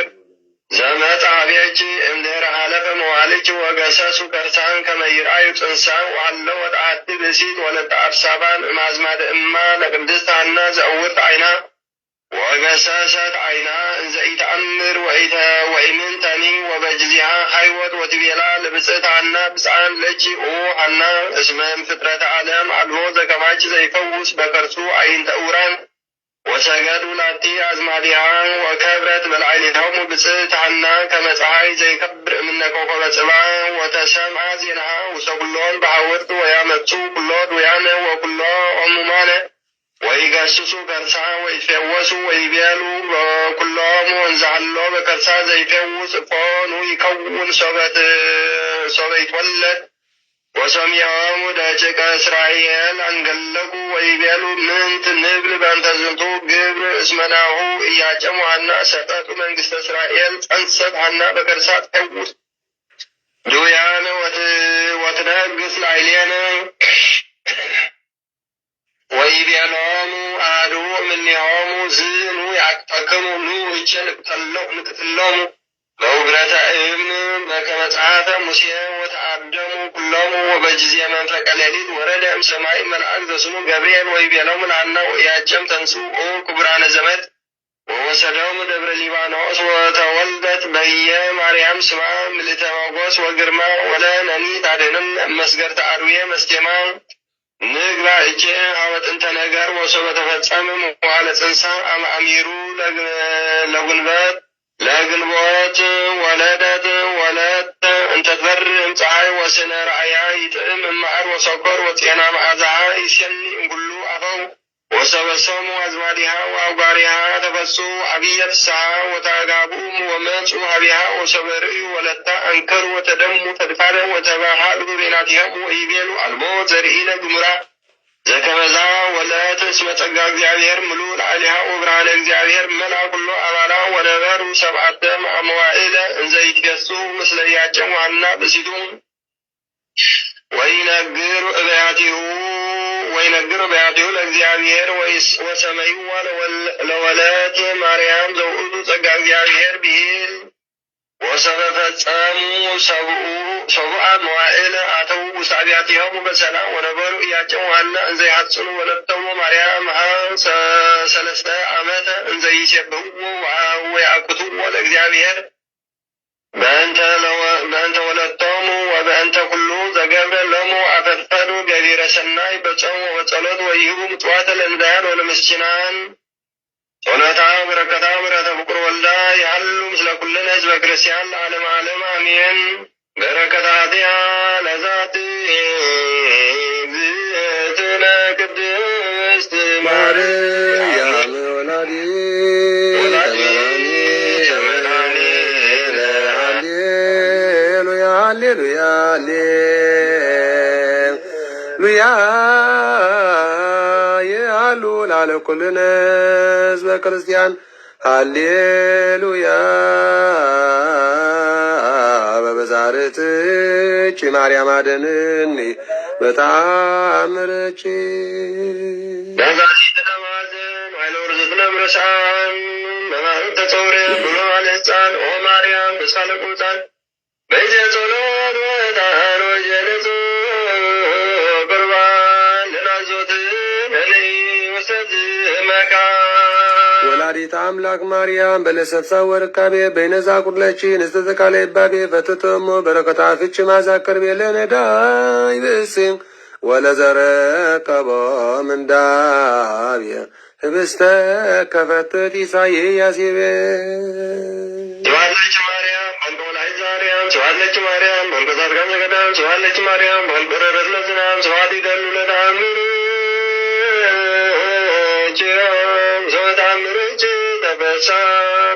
ዘመጻ ሀቤኪ እምድኅረ ሀለፈ መዋልኪ ወገሰሱ ከርሳን ከመ ይርአዩ ጽንሳ ወሀሎ ወተአቲ ብእሲት ወለተ አብሳባን እምአዝማደ እማ ለቅድስት ሐና ዘእውርት ዓይና ወገሰሰት ዓይና እንዘ ኢተአምር ወኢምንተኒ ወበጅዚሃ ሃይወት ወትቤላ ለብጽዕት ሐና ብፅዓን ለኪ ኦ ሐና እስመ እምፍጥረተ ዓለም አልቦ ዘከማኪ ዘይፈውስ በከርሱ ዓይንተ ዕውራን ወሰገዱ ላቲ አዝማዲሃ ወከብረት በላዕሌሆሙ ብጽዕት ሐና ከመ ፀሐይ ዘይከብር እምነ ኮከበ ጽባሕ ወተሰምዐ ዜናሃ ውስተ ኩሎን በሐውርት ወያመጹ ኩሎ ድውያነ ወኩሎ ሕሙማነ ወይገስሱ ከርሳ ወይፌወሱ ወይቤሉ በኩሎሙ እንዘ ሀሎ በከርሳ ዘይፌውስ እፎኑ ይከውን ሶበ ይትወለድ። ወሰሚዖሙ ደቂቀ እስራኤል አንገለጉ ወይቤሉ ምንት ንብል በእንተ ዝንቱ ግብር እስመ ናሁ ኢያቄም ወሐና ሰጠጡ መንግሥተ እስራኤል ጸንሰት ሐና በከርሳ ትፈውስ ድውያነ ወትነግሥ ላዕሌነ። ወይቤሎሙ አሐዱ እምኔሆሙ ዝኑ ያቅተክሙ ኑ ይቼ ንቅትሎሙ በውግረተ እብን በከመ ጸሐፈ ሙሴ ወተአደሙ ኩሎሙ ወበጊዜ መንፈቀ ሌሊት ወረደ እምሰማይ መልአክ ዘስሙ ገብርኤል ወይቤሎሙ ለሐና ወኢያቄም ተንሥኡ ክቡራነ ዘመድ ወወሰደውም ደብረ ሊባኖስ ወተወልደት በየ ማርያም ስማ ምልዕተ ሞገስ ወግርማ ወለነኒ ታድኅነነ እመስገርተ አርዌ መስቴማ ንግባ እጄ ሀበ ጥንተ ነገር ወሶበ ተፈጸመ መዋዕለ ጽንሳ አመ አሚሩ ለግንቦት ወለደት ወለተ እንተ ትበርህ ፀሐይ ወስነ ረአያ ይጥዕም እምዓር ወሰኮር ወፄና መዓዛሃ ይሴኒ እምኩሉ አፈው ወሰበሰሙ አዝማዲሃ ወአውጋሪሃ ተፈሥሑ አብየ ፍስሓ ወተጋብኡ ወመጹ ሀቢሃ ወሶበ ርእዩ ወለታ አንከሩ ወተደሙ ተድፋረ ወተባሃሉ ቤናቲሆሙ ወይቤሉ አልቦ ዘርኢነ ግሙራ ዘከመዛ ወለት እስመ ጸጋ እግዚአብሔር ምሉእ ላዕሌሃ ወብርሃነ እግዚአብሔር መልአ ኩሎ አባላ ወነበሩ ሰብዓተ መዋዕለ እንዘ ይትገሥጹ ምስለ ኢያቄም ወሐና ብእሲቱ ወይነግር እበያቲሁ ለእግዚአብሔር ወሰመይዋ ለወለት ማርያም ዘውእቱ ጸጋ እግዚአብሔር ብሂል ወሰበ ፈጸሙ ሰብአ መዋዕለ አተው ውስተ አብያቲሆሙ በሰላም ወነበሩ ኢያቄም ወሐና እንዘ ይሐጽኑ ወለተሙ ማርያም ሰለስተ ዓመተ እንዘ ይሴብሕዎ ወያእኩትዎ ለእግዚአብሔር በእንተ ወለቶሙ ወበእንተ ኩሉ ዘገብረ ሎሙ አፈድፈዱ ገቢረ ሰናይ በጾም ወጸሎት ወይሁቡ ምጽዋተ ለነዳያን ወለምስኪናን ጸሎታ በረከታ ምሕረተ ፍቁር ወልዳ ያሉ ምስለ ኩልነ ህዝበ ክርስቲያን ለዓለመ ዓለም አሜን። በረከታትያ ለዛቲ እግዝእትነ ቅድስት ማርያም ወላዲተ አምላክ ሃሌሉያ ሃሌሉያ ሃሌሉያ ያሉ ላለ ኩልነ ህዝበ ክርስቲያን ሃሌሉያ በበዛርትች ማርያም አደንኒ በታምርች ዳዛዚትነ ማዘን ዋይሎር ዝትነ ምረሳን በማህም ተጸውረ ብሎ አለህፃን ኦ ማርያም በሳለ ቁጣን በይዘ ጸሎት ወጣን ወጀለጹ ቅርባን ልናዞትን እኔ ውሰት መካ ወላዲተ አምላክ ማርያም በለሰብሳ ወርካቤ በይነዛ ቁድለቺ ንስተዘካለ ይባቤ ፈትተሞ በረከታ ፍች ማዛከር ቤለነዳይ ብእስም ወለዘረከቦ ምንዳብየ ህብስተ ከፈትት ኢሳይያስ ይቤ ስብሐት ማርያም አንቆላይ ዛርያም ስብሐት ማርያም መንፈሳት ጋር ዘገዳም ስብሐት ማርያም ባልቆረረት ለዝናም ስብሐት ይደሉ ለታምር ዘወታምርች ተበሳ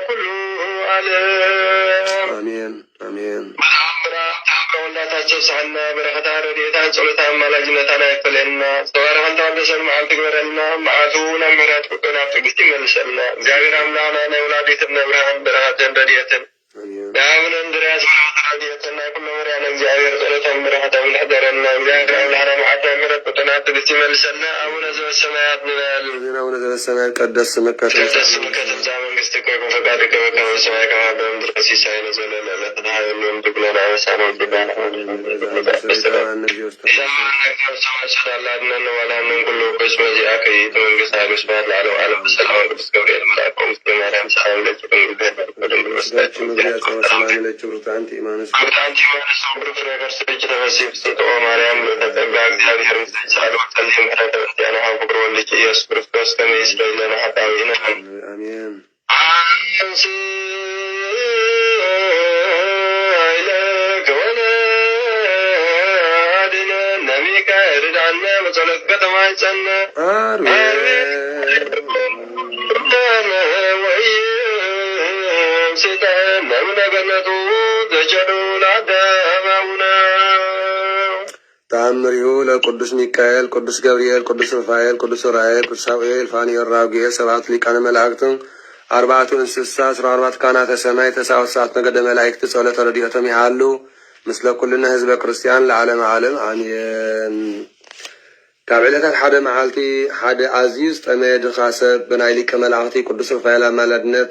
ኩሉ ዓለም አሜን አሜን። ወላታቸው ሳና በረከታ ረድኤታ ጸሎታ አማላጅነታን አይክፈለና ተባረከን ተወደሰን መዓልት ግበረና መዓቱ ለምህረት ቁጥና ትዕግስት ይመልሰልና እግዚአብሔር አምላክና የወላዲትነ ብርሃን በረከትን ረድኤትን የአቡነ እንድርያስ በረከት ረድኤትና የኩሎ መርያነ እግዚአብሔር ጸሎተን በረከታን ይሕደረና እግዚአብሔር አምላክና መዓቱ ለምህረት ቁጥና ትዕግስት ይመልሰልና አቡነ ዘበሰማያት ንበል። አቡነ ዘበሰማያት ይትቀደስ ስምከ ትምጻእ መንግሥትከ ወይኩን ፈቃድከ በከመ በሰማይ ከማሁ በምድር ሲሳየነ ዘለለ ዕለትነ ሀበነ ወኅድግ ለነ አበሳነ ወጌጋየነ ሰላድነነ ወላድነን ኩሉ ቅዱስ መዚአከ ይእቲ መንግሥት ኃይል ወስብሐት ለዓለመ ዓለም በሰላም ቅዱስ ገብርኤል መልአክ ወምስለ ማርያም ሰላም ለኪ ድንግል ማርያም ተጸጋ እግዚአብሔር ምስለ ወጸልይ ምህረተ ክርስቲያነ ፍቅር ወልድኪ ኢየሱስ ክርስቶስ ከመ ይስረይ ለነ ኃጣውኢነ አሜን። አንስ ርዳነ በጸሎት ከተማጸነ ወይም ስጠን እምነገነቱ ዘቸሩ ላደማውነ ተአምሪሁ ለቅዱስ ሚካኤል ቅዱስ ገብርኤል ቅዱስ ሩፋኤል ቅዱስ ዑራኤል ቅዱስ ሳሙኤል ፋኒኤል ራጉኤል ሰብዓቱ ሊቃነ መላእክትን አርባዕቱ እንስሳ 14 ካህናተ ሰማይ ተሳውት ሰዓት ነገደ መላእክት ጸሎተ ረድኤቶም ይሃሉ ምስለ ኩልነ ህዝበ ክርስቲያን ለዓለመ ዓለም አሜን። ካብ ዕለታት ሓደ መዓልቲ ሓደ ኣዝዩ ዝጠመየ ድኻ ሰብ ብናይ ሊቀ መላእኽቲ ቅዱስ ሩፋኤል ኣማላድነት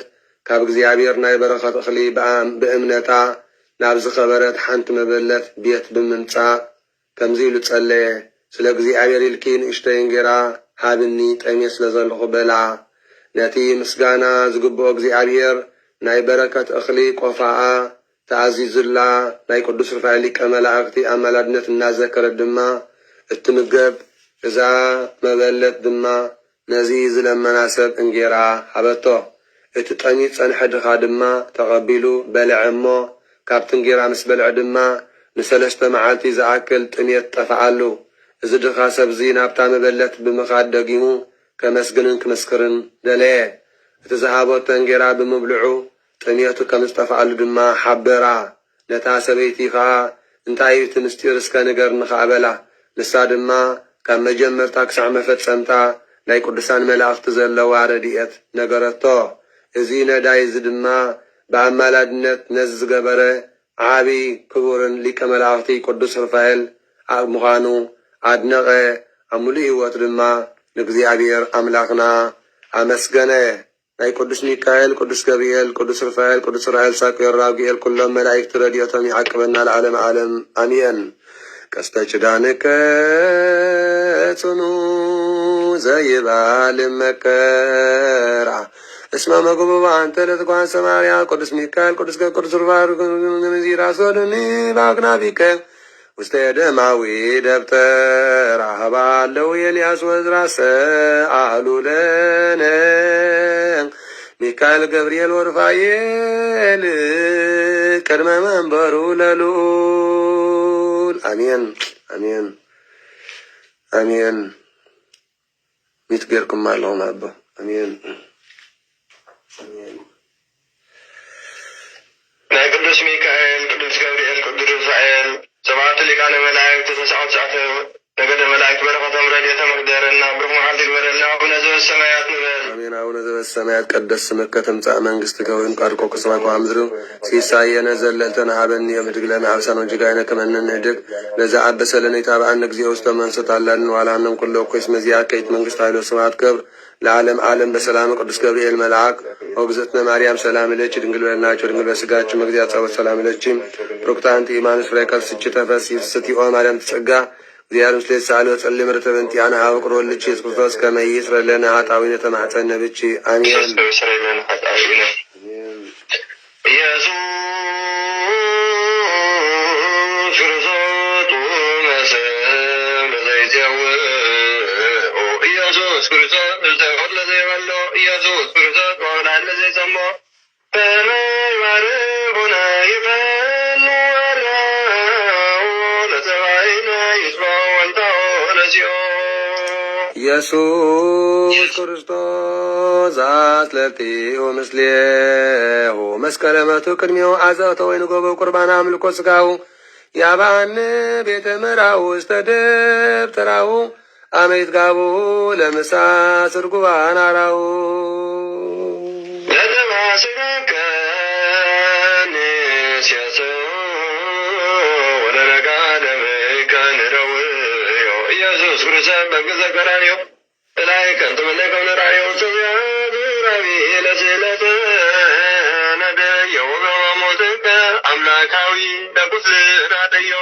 ካብ እግዚአብሔር ናይ በረኸት እኽሊ ብእምነታ ናብ ዝኸበረት ሓንቲ መበለት ቤት ብምምጻእ ከምዚ ኢሉ ጸለየ። ስለ እግዚአብሔር ኢልኪ ንእሽተይ እንጌራ ሃብኒ ጠሜ ስለ ዘለኹ በልዓ። ነቲ ምስጋና ዝግብኦ እግዚአብሔር ናይ በረከት እኽሊ ቆፋኣ ተኣዚዙላ ናይ ቅዱስ ሩፋኤል ሊቀ መላእክቲ ኣማላድነት እናዘከረት ድማ እትምገብ እዛ መበለት ድማ ነዚ ዝለመና ሰብ እንጌራ ሃበቶ። እቲ ጠሚት ጸንሐ ድኻ ድማ ተቐቢሉ በልዐ እሞ ካብቲ እንጌራ ምስ በልዐ ድማ ንሰለስተ መዓልቲ ዝኣክል ጥሜት ጠፍኣሉ። እዚ ድኻ ሰብዚ ናብታ መበለት ብምኻድ ደጊሙ ከመስግንን ክመስክርን ደለየ። እቲ ዝሃቦቶ እንጌራ ብምብልዑ ጥሜቱ ከም ዝጠፍኣሉ ድማ ሓበራ። ነታ ሰበይቲ ከዓ እንታይ እቲ ምስጢር እስከ ንገርኒ ከዓ በላ። ንሳ ድማ ካብ መጀመርታ ክሳዕ መፈጸምታ ናይ ቅዱሳን መላእኽቲ ዘለዋ ረድኤት ነገረቶ። እዚ ነዳይ እዚ ድማ ብኣማላድነት ነዚ ዝገበረ ዓብዪ ክቡርን ሊቀ መላእኽቲ ቅዱስ ሩፋኤል ኣብ ምዃኑ ኣድነቐ። ኣብ ሙሉእ ህይወት ድማ ንእግዚአብሔር ኣምላኽና ኣመስገነ። ናይ ቅዱስ ሚካኤል፣ ቅዱስ ገብርኤል፣ ቅዱስ ሩፋኤል፣ ቅዱስ ራኤል፣ ሳቅዮን፣ ራጉኤል ኩሎም መላእክቲ ረድኤቶም ይዓቅበና ለዓለም ዓለም ኣሜን። ቀስተ ኪዳንከ ጽኑ ዘይባል መከራ እስመ መግቡባ አንተ ለትጓን ሰማርያ ቅዱስ ሚካኤል ቅዱስ ቅዱስ ሩፋኤል ራሶድኒ በአክናፊከ ውስተ ደማዊ ደብተራ ሀባለው ኤልያስ ወዝራ ሰአሉ ለነ ሚካኤል ገብርኤል ወሩፋኤል ቅድመ መንበሩ ለልዑል አሜን አሜን አሜን። ሚት ገርኩም ኣለኹም ኣቦ አሜን አሜን። ናይ ቅዱስ ሚካኤል፣ ቅዱስ ገብርኤል፣ ቅዱስ ሩፋኤል ሰባቱ ሊቃነ መላእክት ተሰዓት ሰዓት ነገደ መላእክት በረከቶም ረድኤቶም ይግደረና። ብሩክ መዓልቲ ይግበረልና። አቡነ ዘበሰማያት ንበል። አሜን። አቡነ ዘበሰማያት ቀደስ ስምከ ትምጻእ መንግሥትከ ወይንቃድኮ ከሰማይ ከመ ምድሪ ሲሳየነ ዘለልተና ሀበኒ የምድግ ለነ አብሳነ ወጅጋየነ ከመ ንህድግ ለዘአበሰ ለነ ኢታብአነ እግዚኦ ውስተ መንሱት አላልን ዋላንም ኩሎ እኮ እስመ ዚአከ መንግሥት ኃይሎ ስብሐት ክብር ለዓለም ዓለም በሰላም ቅዱስ ገብርኤል መልአክ ወግዝእትነ ማርያም ሰላም ለኪ ድንግል በልናቸው ድንግል በስጋችሁ መግዚያ ጸወት ሰላም ለኪ ፕሮክታንቲ ኢማኑስ ፍሬ ከርስች ተፈሲ ስትኦ ማርያም ትጸጋ እግዚአብሔር ምስለ ሳለ ጸልይ ምርተበንቲ አነ አብቅሮ ልጅ ኢየሱስ ክርስቶስ ከመ ይስረ ለነ ኃጣዊነ ተማጸነ ብቺ አሜን። ኢየሱስ ክርስቶስ መስም ዘይዘው ኢየሱስ ክርስቶስ ዘቆለ ዘይበሎ ኢየሱስ ክርስቶስ ወላለ ዘይሰሞ በመይማር ሆነ ይፈኑ ወራው ለሰባይና ይስሮ ወንታው ለሲዮ ኢየሱስ ክርስቶስ አትለክቲሁ ምስሌሁ መስቀለ መቱ ቅድሜው አዘቶ ወይን ጎበ ቁርባን አምልኮ ስጋው ያባን ቤተ ምራው ውስተ ደብተራው አመይት ጋቡ ለምሳ ስርጉባን አራው ለተማስከን ሲያሰ ወለነጋ ደምከን ረው ኢየሱስ ክርስቶስ በገዘ ቀራንዮ ላይ ከንቱ መለከው ነራዮ ተያዝራቢ ለስለት ነደየው በሞትከ አምላካዊ ደቁስ ናደዮ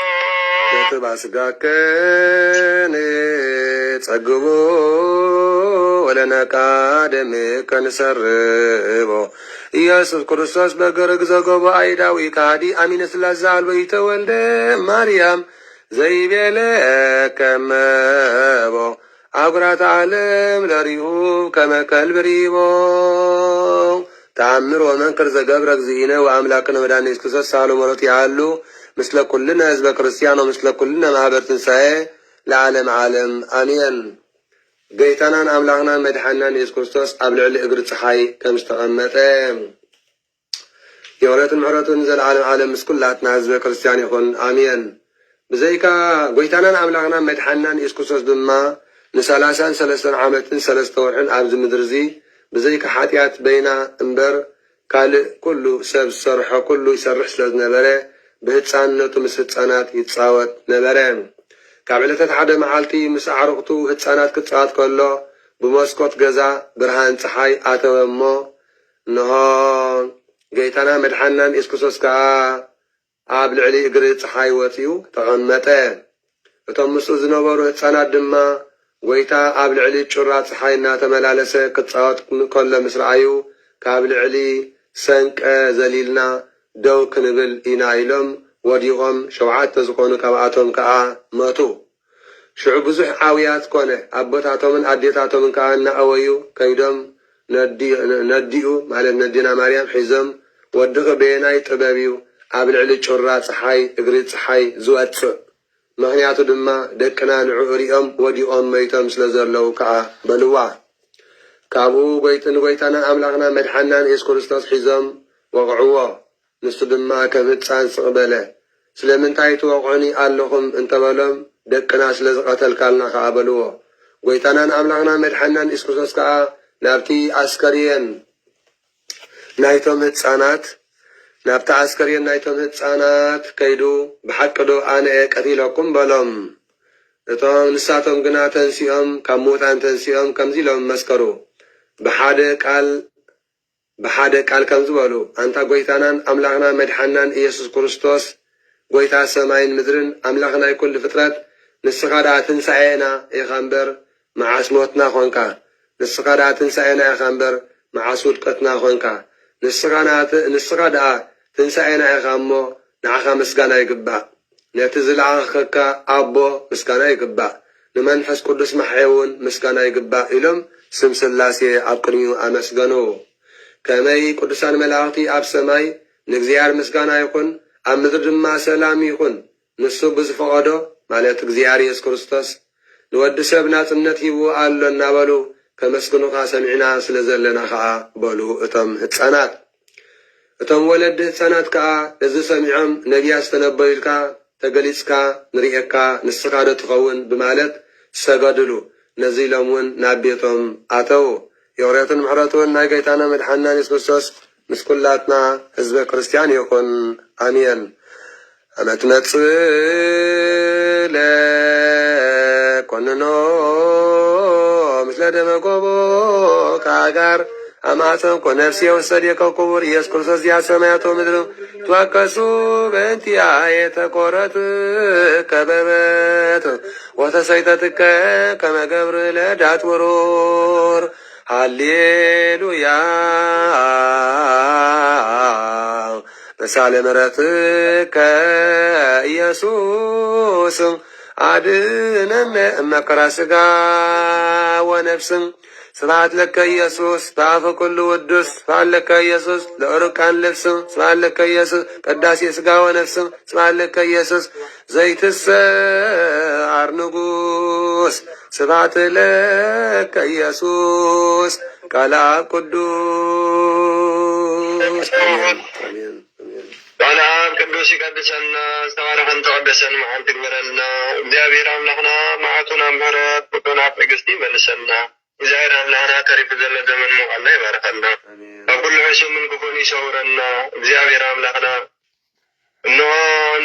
ለተባስጋከን ጸግቦ ወለነቃ ደምከ ንሰርቦ ኢየሱስ ክርስቶስ በገርግ ዘገቦ አይዳዊ ካዲ አሚነ ስላሴ አልቦ ይተወልደ ማርያም ዘይቤለ ከመቦ አጉራት ዓለም ለሪሁ ከመከል ብሪቦ ተአምር ወመንክር ዘገብረ እግዚእነ ወአምላክነ መድኃኒነ ኢየሱስ ክርስቶስ ሳሉ ሞሎት ያሉ ምስለ ኩልነ ህዝበ ክርስቲያን ወምስለ ኩልነ ማህበር ትንሣኤ ለዓለም ዓለም አሜን። ጌታናን አምላክናን መድኃኒናን ኢየሱስ ክርስቶስ ኣብ ልዕሊ እግሪ ፀሓይ ከም ዝተቐመጠ የወረትን ምሕረቱን ዘለዓለም ዓለም ምስ ኩላትና ህዝበ ክርስቲያን ይኹን አሜን። ብዘይካ ጐይታናን አምላክናን መድኃኒናን ኢየሱስ ክርስቶስ ድማ ን33 ዓመትን 3 ወርሕን ኣብዚ ምድሪ እዚ ብዘይካ ሓጢኣት በይና እምበር ካልእ ኩሉ ሰብ ዝሰርሖ ኩሉ ይሰርሕ ስለ ዝነበረ ብህፃንነቱ ምስ ህፃናት ይፃወት ነበረ። ካብ ዕለታት ሓደ መዓልቲ ምስ ኣዕርኽቱ ህፃናት ክፃወት ከሎ ብመስኮት ገዛ ብርሃን ፀሓይ ኣተወ እሞ نهان جيتنا مدحنا إسكسوس كا أب لعلي إجري صحاي وتيو تغمته تمسو زنبرو هتسانا دما ويتا أب لعلي شرات صحاينا تملالسة كتصاوت كل مسرعيو كاب لعلي سنك زليلنا دو كنبل إنايلم وديهم شوعات تزقون كبعاتهم كا ماتو شعب بزح عاويات كونه أبوتاتهم أديتاتهم كا نأويو كيدم نديو مالت ندينا مريم حزم ودغ بيناي تبابيو أبل علي شرات صحاي إقريت صحاي زوات مغنياتو دما دكنا نعوريهم وديهم ميتم سلزرلو كا بلوا كابو بيتنا أملاغنا مدحنا إيس كريستوس حزم وقعوا نسو دما كفتسان سقبله سلمن تايتو وقعني ألهم انتبالهم دكنا سلزقتل كالنا كا بلوا بيتنا أملاغنا مدحنا إيس كريستوس كا نابتي عسكريين نايتهم هتسانات نابتا عسكريين نايتهم هتسانات كيدو بحكدو أنا قتيلكم بلهم እቶም ንሳቶም ግና ተንሲኦም ካብ ሞታን ተንሲኦም ከምዚ ኢሎም መስከሩ ብሓደ ቃል ከም ዝበሉ ኣንታ ጎይታናን ኣምላኽና መድሓናን ኢየሱስ ክርስቶስ ጎይታ ሰማይን ምድርን ኣምላኽ ናይ ኩሉ ፍጥረት ንስኻ ደኣ ትንሣኤና ኢኻ እምበር መዓስ ሞትና ኾንካ ንስኻ ደኣ ትንሣኤና ኢኻ እምበር መዓስ ውድቀትና ኾንካ ንስኻ ደኣ ትንሣኤና ኢኻ እሞ ንዓኻ ምስጋና ይግባእ ነቲ ዝለዓኸካ ኣቦ ምስጋና ይግባእ ንመንፈስ ቅዱስ መሕየውን ምስጋና ይግባእ ኢሎም ስም ስላሴ ኣብ ቅድሚኡ ኣመስገኑ ከመይ ቅዱሳን መላእኽቲ ኣብ ሰማይ ንእግዚአብሔር ምስጋና ይኹን ኣብ ምድሪ ድማ ሰላም ይኹን ንሱ ብዝፈቐዶ ማለት እግዚኣብሔር ኢየሱስ ክርስቶስ ንወዲ ሰብ ናጽነት ሂቡ ኣሎ እናበሉ ከመስግኑኻ ሰሚዕና ስለ ዘለና ከዓ በሉ እቶም ህፃናት እቶም ወለዲ ህፃናት ከዓ እዚ ሰሚዖም ነቢያት ዝተነበዩ ኢልካ ተገሊጽካ ንሪኤካ ንስኻ ዶ ትኸውን ብማለት ሰገድሉ ነዚ ኢሎም እውን ናብ ቤቶም ኣተው የውርያትን ምሕረቱን ናይ ጌታና መድሓና ኢየሱስ ክርስቶስ ምስ ኩላትና ህዝበ ክርስቲያን ይኹን ኣሜን ኣመት መጽእ ለኮንኖ ምስለ ደመ ጎቦ ከአጋር أماتهم كنفسي وصديق القبور إياس كرسوس يا سمايات ومدرم توكسوا بنتي آية كورت كببت وتسيتتك كما قبر لدات ورور هاليلويا مسال مرتك إيسوس عدنا مكرسك ونفسك سبحت لك يسوس بعف كل ودس سبحت لك يسوس لأركان لفسم سبحت لك يسوس قداس يسقى ونفسم سبحت لك يسوس زيت السعر نقوس سبحت لك يسوس كلام قدوس آمين وانا قدوس قدسنا استبارك انت قدسنا مع انت قبرنا እግዚአብሔር አምላክና ማዕቱና ምህረት ቁጡና ፍቅስቲ መልሰና እግዚአብሔር አምላክና ከሪፍ ዘመን ሞት الله يباركنا وكل عشم من كفون يشورنا እግዚአብሔር አምላክና انه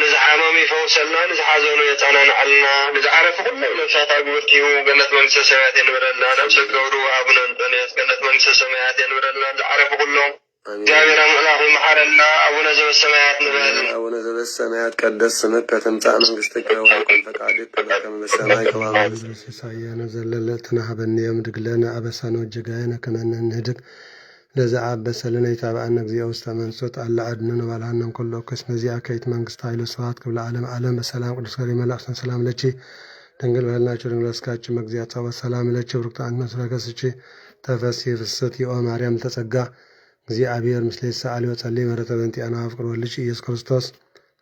نزحامم يفوسلنا نزحازونو يتعنعنعلنا نزعرف كل نفسات أقوتيه جنة منكس السماوات ينورنا نفس الكورو أبونا أنطونيوس جنة منكس السماوات ينورنا نزعرف كلهم እግዚአብሔር አምላክ ይመሐረና አቡነ ዘበሰማያት ንበል አቡነ ዘበሰማያት ቀደስ ስምከ ትምጻእ መንግሥትከ ወይኩን ፈቃድከ በከመ በሰማይ ከማሁ በምድር ዘለለዕለትነ ሀበነ ዮም ህድግ ለነ አበሳነ ወጌጋየነ ከመ ንህድግ ለዘአበሰ ለነ ኢታብአነ እግዚኦ ውስተ መንሱት አላ አድኅነነ ወባልሐነ እምኩሉ እኩይ እስመ ዚአከ ይእቲ መንግሥተ ኃይል ወስብሐት ክብረ ዓለም ዓለም በሰላም ቅዱስ ገብርኤል መልአክ ሰላም ለኪ ድንግል በህልናችሁ ድንግል በሥጋኪ መግዚአታ ወሰላም ለኪ ብሩክት አንቲ እምስለ ገጽኪ ተፈሥሒ ፍስሕት ኦ ማርያም ተጸጋ እግዚአብሔር ምስለ ይስአል ወጸልይ ምሕረተ በእንቲአነ አፍቅር ወልድሽ ኢየሱስ ክርስቶስ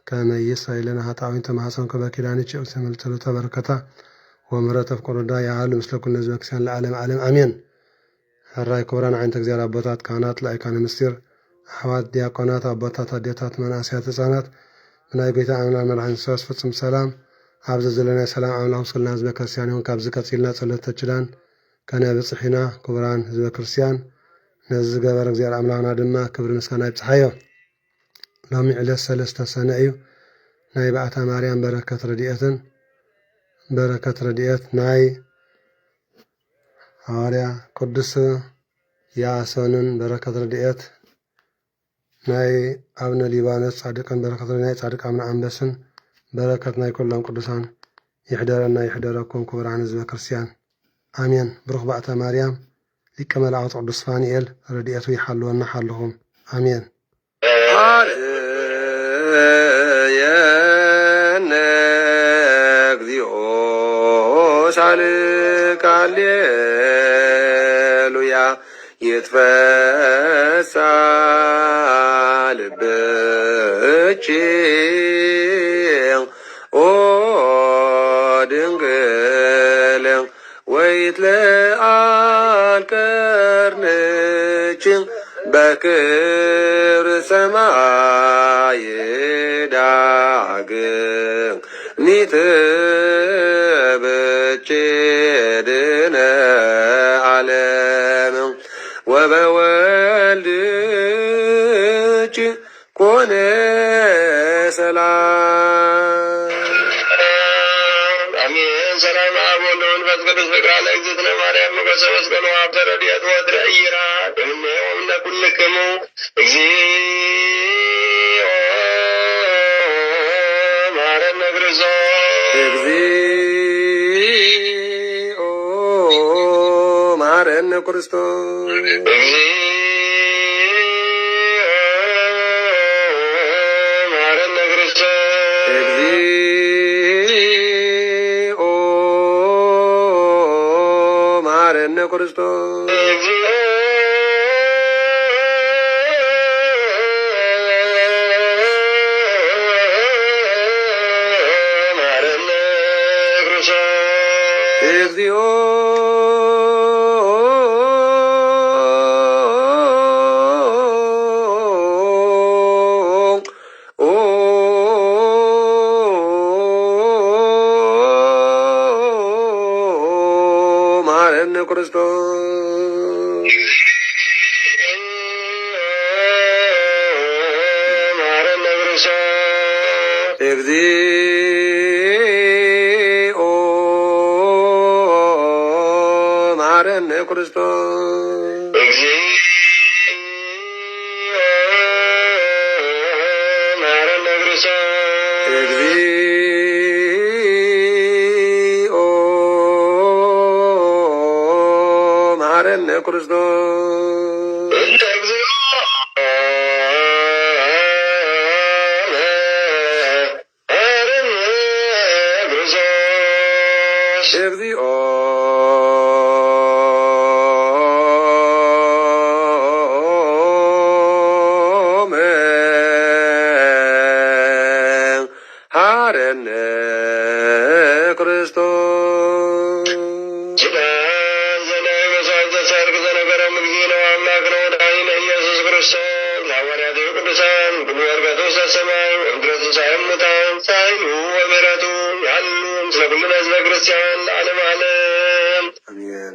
ከመ ይስሐይ ለነ ኃጣውኢን ተማኅፀንከ በኪዳንኪ ወሰመል ጸሎተ በረከታ ወምሕረተ ፍቁርዳ ያህሉ ምስለ ኩሉ ሕዝበ ክርስቲያን ለዓለም ዓለም አሜን። ሀራይ ክቡራን ዓይነተ እግዚአብሔር አቦታት ካህናት ላእካነ ምስጢር ኣሕዋት ዲያቆናት አቦታት አዴታት መናእሰያት ህፃናት ብናይ ጌታ አምላክ መድኃኒት ኢየሱስ ፍጹም ሰላም ኣብዚ ዘለና ሰላም አምላክ ምስልና ህዝበ ክርስቲያን ይሁን። ካብዚ ቀፂልና ጸሎተ ተችላን ከነብፅሒና ክቡራን ህዝበ ክርስቲያን ነዚ ገበር እግዚአብሔር አምላክና ድማ ክብሪ ምስጋና ይብፅሓዮ። ሎሚ ዕለት 3 ሰነ እዩ ናይ በዓታ ማርያም በረከት ረድኤት ናይ ሐዋርያ ቅዱስ ያሰንን በረከት ረድኤት ናይ አብነ ሊባኖስ ጻድቅን በረከት ናይ ጻድቅ አብነ አንበስን በረከት ናይ ኩሎም ቅዱሳን ይሕደረና ይሕደረኩም ክቡራን ህዝበ ክርስቲያን አሜን። ብሩኽ ባእተ ማርያም ሊቀ መላእክት ቅዱስ ፋኑኤል ረድኤቱ ይሓልወና ሓልኹም አሜን። እግዚኦ ሳልክ ሃሌሉያ ይትፈሳ ልብችኝ ኦ ድንግል ወይትለአል ቀርንችኝ በክብር ሰማይ ዳግም ኒትብችድነ ዓለም ወበወልድች ኮነ ሰላም አሜን። ሰላም አብ ወወልድ ወመንፈስ ቅዱስ ፍቅር ለእግዝእትነ ማርያም ሞገሰ መስቀሉ ሀብተ ረድኤት ወትረ ኢይራት እምኔሆሙ ለኩልክሙ እግዚኦ መሐረነ ክርስቶስ እግዚኦ መሐረነ ክርስቶስ እግዚኦ መሐረነ ክርስቶስ እግዚኦ መሐረነ ክርስቶስ እግዚኦ መሐረነ ክርስቶስ እግዚኦ መሐረነ ክርስቶስ እግዚኦ መሐረነ ክርስቶስ ዘናይ መስዋዕተ ሰርክ ዘነገረም እግዚእነ አምላክ ነው ወዳይነ ኢየሱስ ክርስቶስ ለሐዋርያቱ ቅዱሳን ብሉ በረከቱ ውስተ ሰማይ ወምድረ ትንሣኤ ሙታን ሳይሉ ወምሕረቱ ያሉ ምስለ ኩልነ ህዝበ ክርስቲያን ለዓለመ ዓለም አሜን።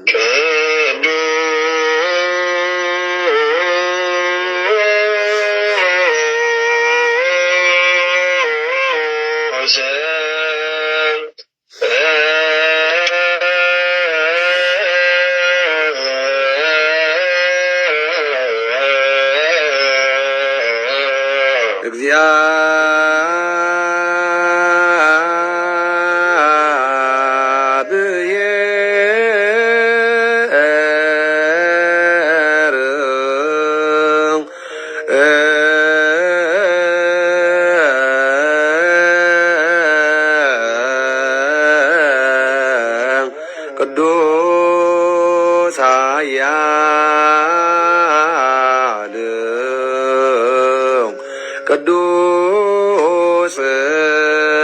ቅዱስ ኃያል ቅዱስ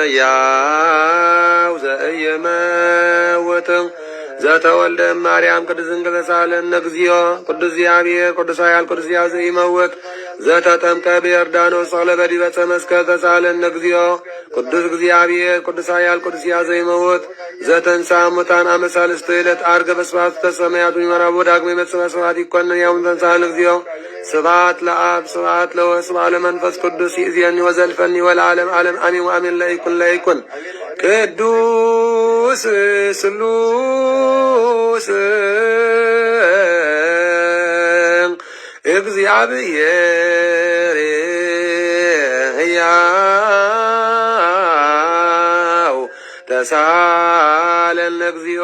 ሕያው ዘኢይመውት ዘተወልደ ማርያም ቅድስት ድንግል ተሳሃለነ እግዚኦ ቅዱስ እግዚአብሔር ቅዱስ ኃያል ቅዱስ ሕያው ዘኢይመውት ዘተጠምቀ በዮርዳኖስ ጸለ በዲበ ዕፀ መስቀል ተሳሃለነ እግዚኦ ቅዱስ እግዚአብሔር ቅዱስ ኃያል ቅዱስ ሕያው ዘኢይመውት ዘተንሥአ እሙታን አመ ሣልስቱ ዕለት ዐርገ በስብሐቱ ተሰማያቱ ይመራው ዳግመ ይመጽእ በስብሐት ይኰነን ያውም ተንሥአ እግዚኦ ስብሐት ለአብ ስብሐት ለወልድ ስብሐት ለመንፈስ ቅዱስ ይእዜኒ ወዘልፈኒ ወለዓለመ ዓለም አሜን ወአሜን ለይኩን ቅዱስ ስሉስ እግዚአብሔር ሕያው ተሳለን እግዚኦ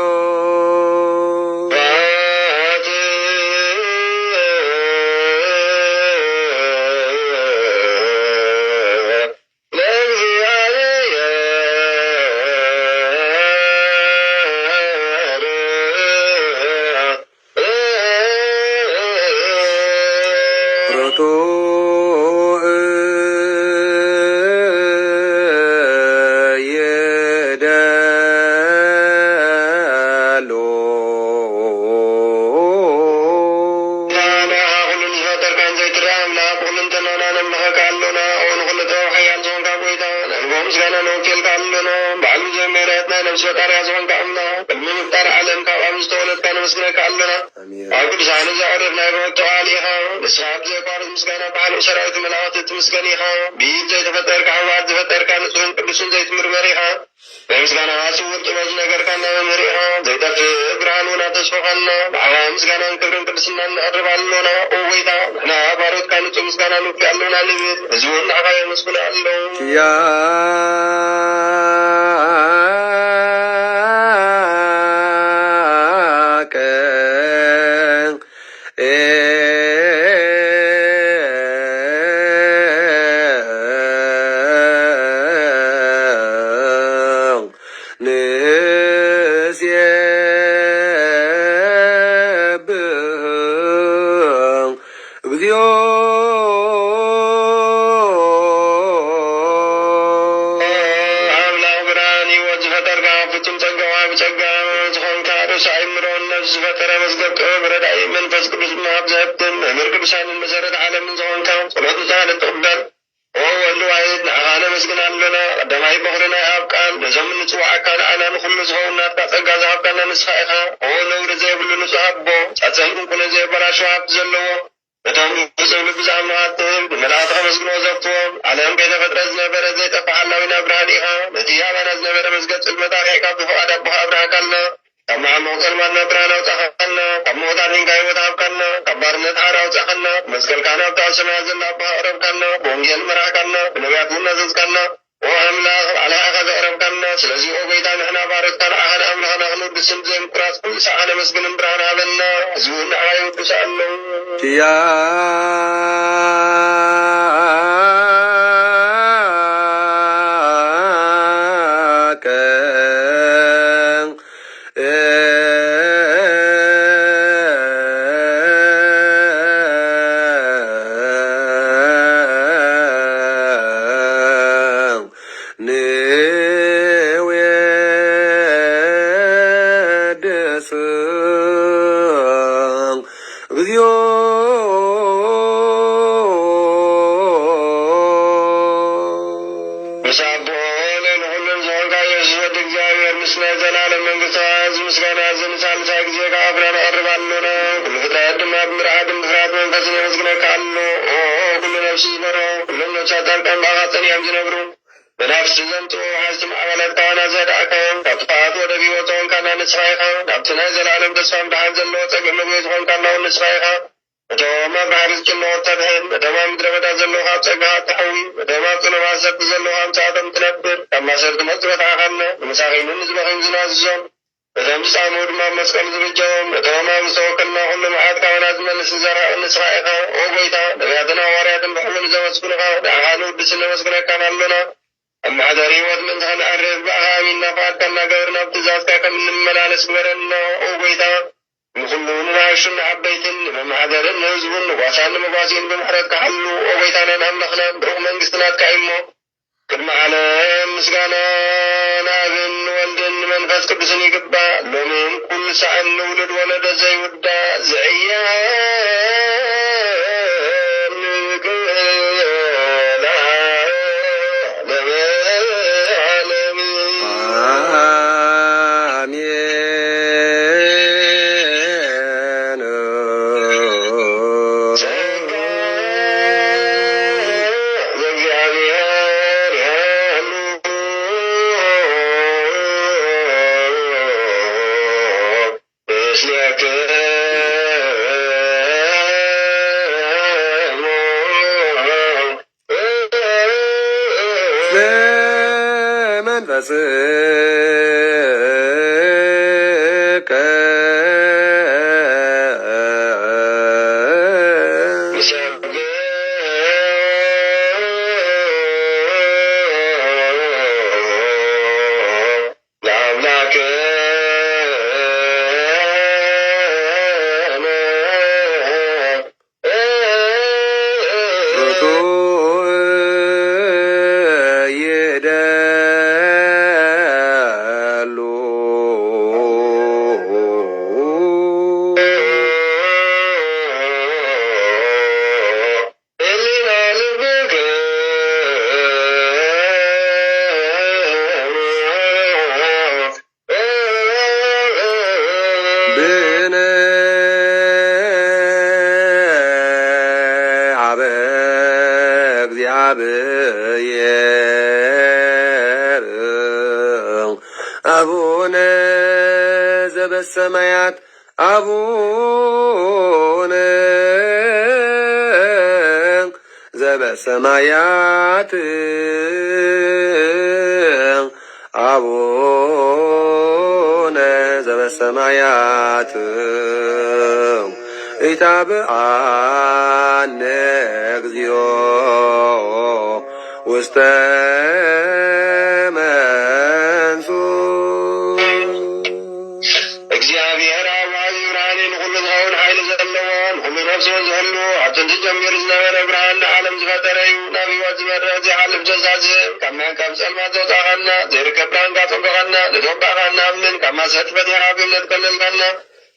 መንፈስከ አቡነ ዘበሰማያት አቡነ ዘበሰማያት አቡነ ዘበሰማያት ኢታብአነ እግዚኦ ውስተ መንሱ እግዚአብሔር አዋዝ ብርሃንን ሁሉ ዝኸውን ኃይል ዘለዎን ሁሉ ነፍሶ ዝህሉ ኣብትን ትጀሚር ዝነበረ ብርሃን ንዓለም ዝፈጠረ እዩ ናብ ህይወት ዝመርሕ ዘይሓልፍ ዘዛዝብ ካብ መን ካብ ጸልማት ዘውፃእኸና ዘይርከብ ብርሃን ካጸበኸና ንተወቃዕኻ ናምን ካብ ማሰት ፈቲሕኻ ብእምነት ከለልከና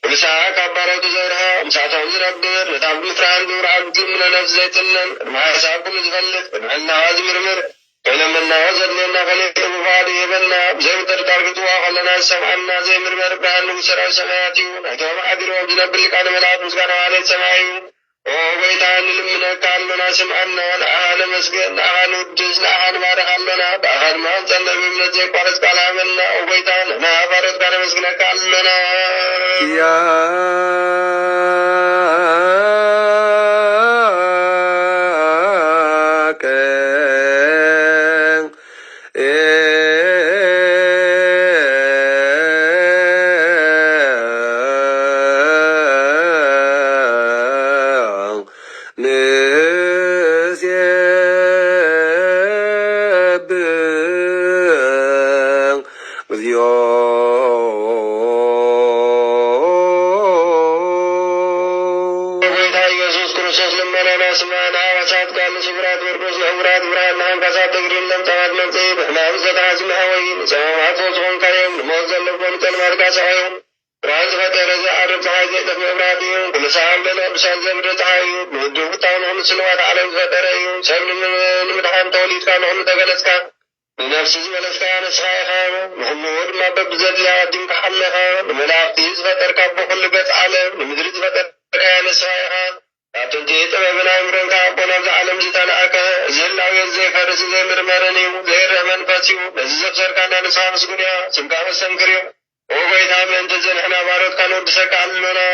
ኩልሳ ካብ ባሮቱ ዘርሐ ምሳቶም ዝነብር ነታብ ምፍራን ብብርሃን ዝምነ ነፍሲ ዘይትነን ቅድሚ ሓሳብ ኩሉ ዝፈልጥ ቅድሚ ሕልናዋ ዝምርምር ከይነመናዎ ዘድልየና ፈሊጥ ምፋድ ይህበና ብዘይምጥርጣር ክትዋ ከለና ዝሰምዓና ዘይምርመር ብርሃን ንጉሥ ሰራዊት ሰማያት እዩ ናይቶም ሓዲሮም ዝነብር ሊቃነ መላእክት ምስጋና ማለት ሰማይ እዩ ኦ ጎይታ ንልምነካ ኣሎና ስምዓና ንኣኻ ነመስግን ንኣኻ ንውድስ ንኣኻ ንባርኽ ኣሎና ብኣኻ ድማ ንጸለብ እምነት ዘይቋረጽ ቃል ሃበና ኦ ጎይታ ንሕና ባሮትካ ነመስግነካ ኣሎና نفس زملسك نسخائخ محمود ما ببزدلي عدم كحلخ نملاقتي زفتر كابو كل بيت عالم نمدري زفتر كيان نسخائخ أبتنتي تبابنا عمرن كابونا ذا عالم زتانعك زل عوية زي فارس زي مرمرني زي الرحمن فاسيو نزيزب سركانا نسخا مسكونيا سمكا مسنكريو وغيت عمين تزن حنا بارد كانوا بسك عمنا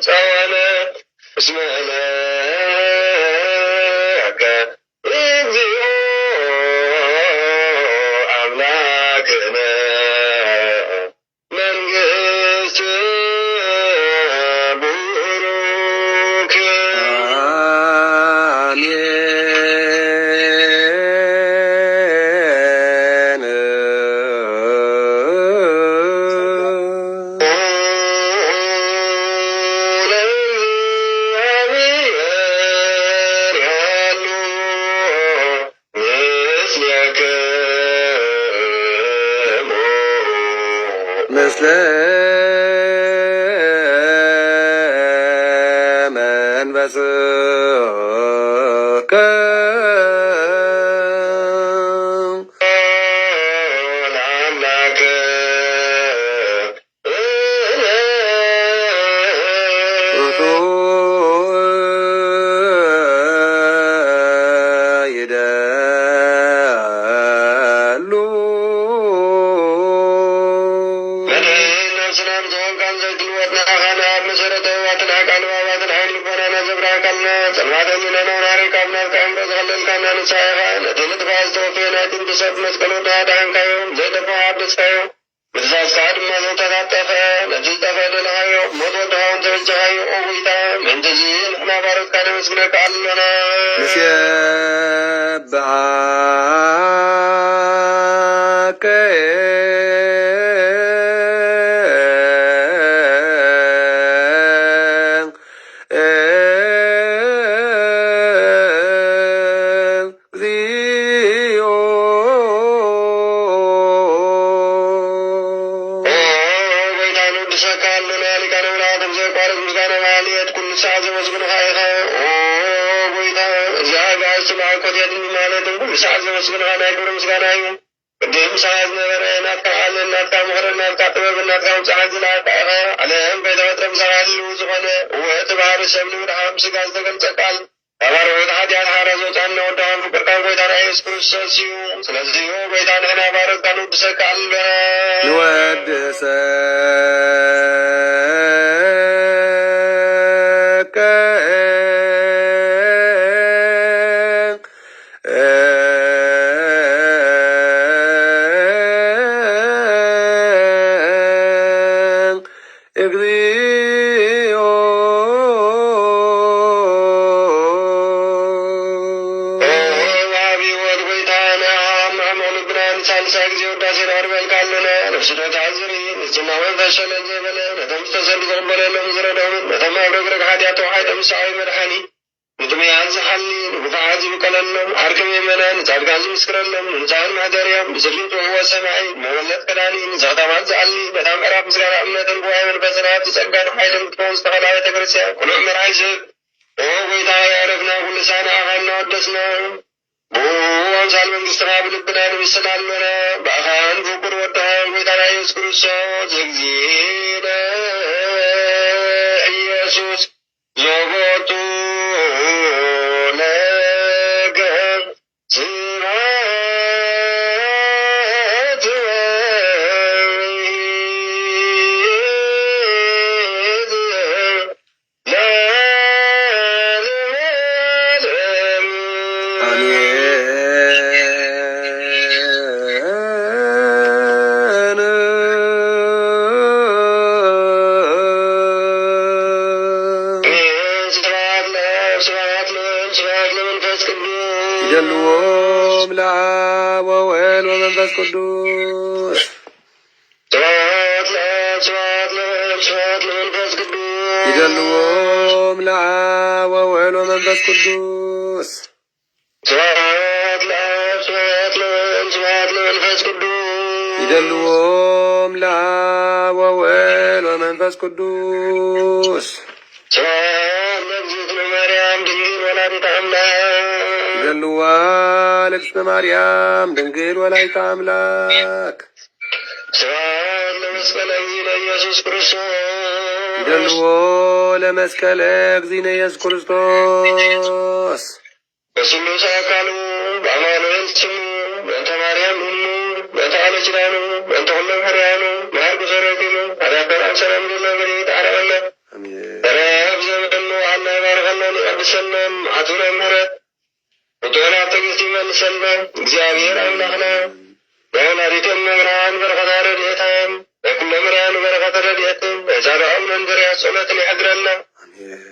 ጸወነ እስመ ለከ እግዚኦ አምላክነ መንግሥት ቡሩክ ምስለ መንፈስከ ለአምላከ ውእቱ ይደሉ ንሴብሐከ እግዚኦ ንወድሰከ እግዚኦ ኢየሱስ ዘቦቱ ለከ ስብሐት ይደልዎም ለአብ ወወልድ ወመንፈስ ቅዱስ ይደልዎም ለአብ ወወልድ ወመንፈስ ቅዱስ ይደልዎም ለአብ ወወልድ ወመንፈስ ቅዱስ ይደልዋ ለእግዝእትነ ማርያም ድንግል ወላዲተ አምላክ ይደልዎ ለመስቀለ እግዚእነ ኢየሱስ ክርስቶስ በስሉስ አካሉ በአማኑኤል ስሙ በእንተ ማርያም ሁሉ በእንተ ቃለ ኪዳኑ በእንተ ሁሉ ሕርያኑ መሐር ጉሰረቲኑ አዳበራን ሰላም ለበሬት አረበለ رب زمنو الله يباركنا يقدسنا عطونا مهرت وطونا تقسي من سنة እግዚአብሔር አምላክና በወላዲተ እመብርሃን በረከተ ረድኤታን በኩለ ምርያን በረከተ ረድኤትን በዛሬው መንበሪያ ጸሎትን ያድረና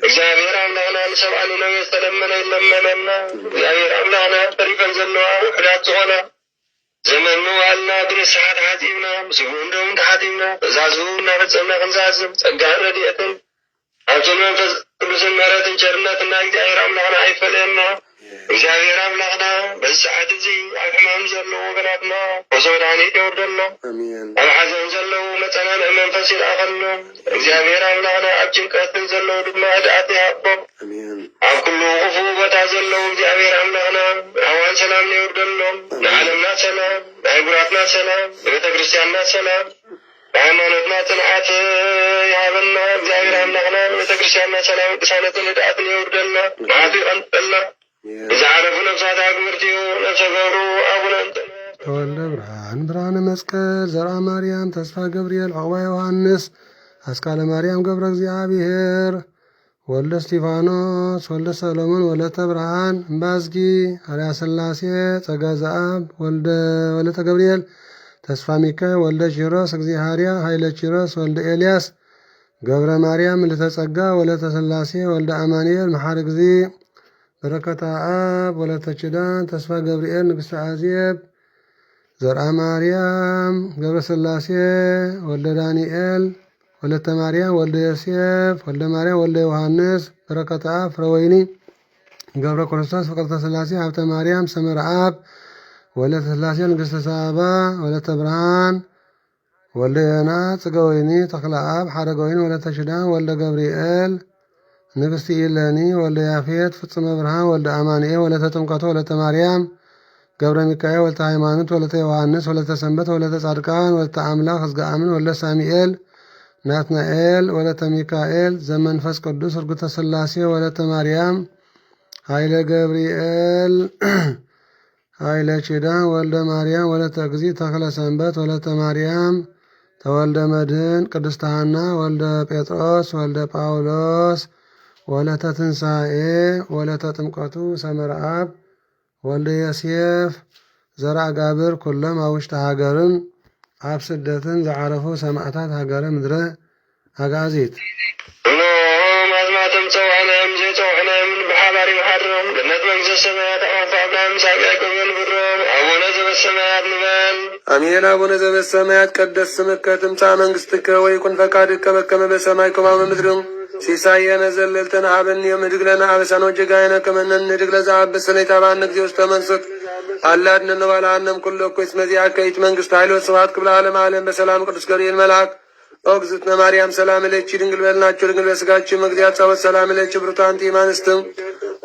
እግዚአብሔር አምላክና ለሰብአኒ ነው የተለመነ ይለመነና እግዚአብሔር አምላክና ተሪፈን ዘነዋ ወዳት ሆነ ዘመኑ አልና ድረስ ሰዓት ሀቲምና ምስሉ እንደውም ተሀቲምና ተዛዙና ፈጸምና ክንዛዝም ጸጋ ረድኤትን አብቶን መንፈስ ቅዱስን ምሕረትን ቸርነትና እግዚአብሔር አምላክና አይፈለየና እግዚአብሔር አምላክና በዚህ ሰዓት እዚ ኣብ ሕማም ዘለዎ ወገናትና ወሶ መድኃኒት የወርደሎ ኣብ ሓዘን ዘለው መፀናንዒ መንፈስ ይልኣኸሎ እግዚአብሔር አምላክና ኣብ ጭንቀትን ዘለው ድማ ህድኣት ይሃቦ ኣብ ኩሉ ክፉእ ቦታ ዘለው እግዚአብሔር አምላክና ኣዋን ሰላም የወርደሎ ንዓለምና ሰላም ንኣህጉራትና ሰላም ንቤተ ክርስቲያንና ሰላም ሃይማኖትና ጽንዓት ይሃበና እግዚአብሔር አምላክና ንቤተ ክርስቲያንና ሰላም ቅሳነትን ህድኣትን የወርደና መዓቱ ይቐንጠልና ብዛዕረፉ ነፍሳት አግብርቲዩ ነፍሰ ገብሩ አቡነ ተወልደ ብርሃን ብርሃነ መስቀል ዘርአ ማርያም ተስፋ ገብርኤል ዕቁባ ዮሐንስ አስካለ ማርያም ገብረ እግዚአብሔር ወልደ እስጢፋኖስ ወልደ ሰሎሞን ወለተ ብርሃን እምባዝጊ አርያ ሥላሴ ጸጋ ዘአብ ወለተ ገብርኤል ተስፋ ሚካኤል ወልደ ቺሮስ እግዚአብሔር ኃይለ ቺሮስ ወልደ ኤልያስ ገብረ ማርያም ልተጸጋ ወለተ ሥላሴ ወልደ አማኑኤል መሐር ጊዜ በረከተ አብ ወለተ ኪዳን ተስፋ ገብርኤል ንግሥተ አዜብ ዘርአ ማርያም ገብረ ሥላሴ ወልደ ዳንኤል ወለተ ማርያም ወልደ ዮሴፍ ወልደ ማርያም ወልደ ዮሐንስ በረከተ አብ ፍረወይኒ ገብረ ክርስቶስ ፍቅርተ ሥላሴ ሀብተ ማርያም ሰመረ አብ ወለተ ሥላሴ ንግሥተ ሳባ ወለተ ብርሃን ወልደ ዮና ጽገ ወይኒ ተክለ አብ ሐረገ ወይኒ ወለተ ኪዳን ወልደ ገብርኤል ንግሥቲ ኢለኒ ወልደ ያፌት ፍጽመ ብርሃን ወልደ አማኑኤል ወለተ ጥምቀቶ ወለተ ማርያም ገብረ ሚካኤል ወለተ ሃይማኖት ወለተ ዮሐንስ ወለተ ሰንበት ወለተ ጻድቃን ወለተ አምላክ ሕዝገ አምን ወለተ ሳሙኤል ናትናኤል ወለተ ሚካኤል ዘመንፈስ ቅዱስ እርጉተ ሥላሴ ወለተ ማርያም ኃይለ ገብርኤል ኃይለ ኪዳን ወልደ ማርያም ወለተ እግዚእ ተክለ ሰንበት ወለተ ማርያም ተወልደ መድህን ቅድስት ሐና ወልደ ጴጥሮስ ወልደ ጳውሎስ ወለተ ትንሣኤ ወለተ ጥምቀቱ ሰመረ አብ ወልደ ዮሴፍ ዘርአ ጋብር ኩሎም ኣብ ውሽጢ ሃገርን ኣብ ስደትን ዝዓረፉ ሰማዕታት ሃገረ ምድረ ኣጋዚት ማዝማቶም ፀውዕናዮም ዘይፀውዕናዮም ብሓባር ይመሓድሮም ገነት መንግስተ ሰማያት ኣንፋ አብርሃም ይስሐቅ ያዕቆብ ንብሮም አቡነ ዘበሰማያት ንበል አሜን። አቡነ ዘበሰማያት ቀደስ ስምከ ትምጻእ መንግሥትከ ወይኩን ፈቃድከ በከመ በሰማይ ከማሁ በምድር ሲሳየነ ዘለልተነ ሀበነ ዮም ንኅድግ ለነ አበሳነ ወጌጋየነ ከመ ንኅድግ ለዘአብስ ሰለይታ ባነ ጊዜ ውስተ መንሱት አላድነነ ባልዓለም ኩሎ እኮ እስመ ዚአከ ይእቲ መንግሥት ኃይል ወስብሐት ክብለ ዓለመ ዓለም በሰላም ቅዱስ ገብርኤል መልአክ ኦግዝእትነ ማርያም ሰላም ለኪ ድንግል በልናችሁ ድንግል በሥጋችሁ መግዚአት ጸወት ሰላም ለኪ ብሩክ አንቲ እማንስትም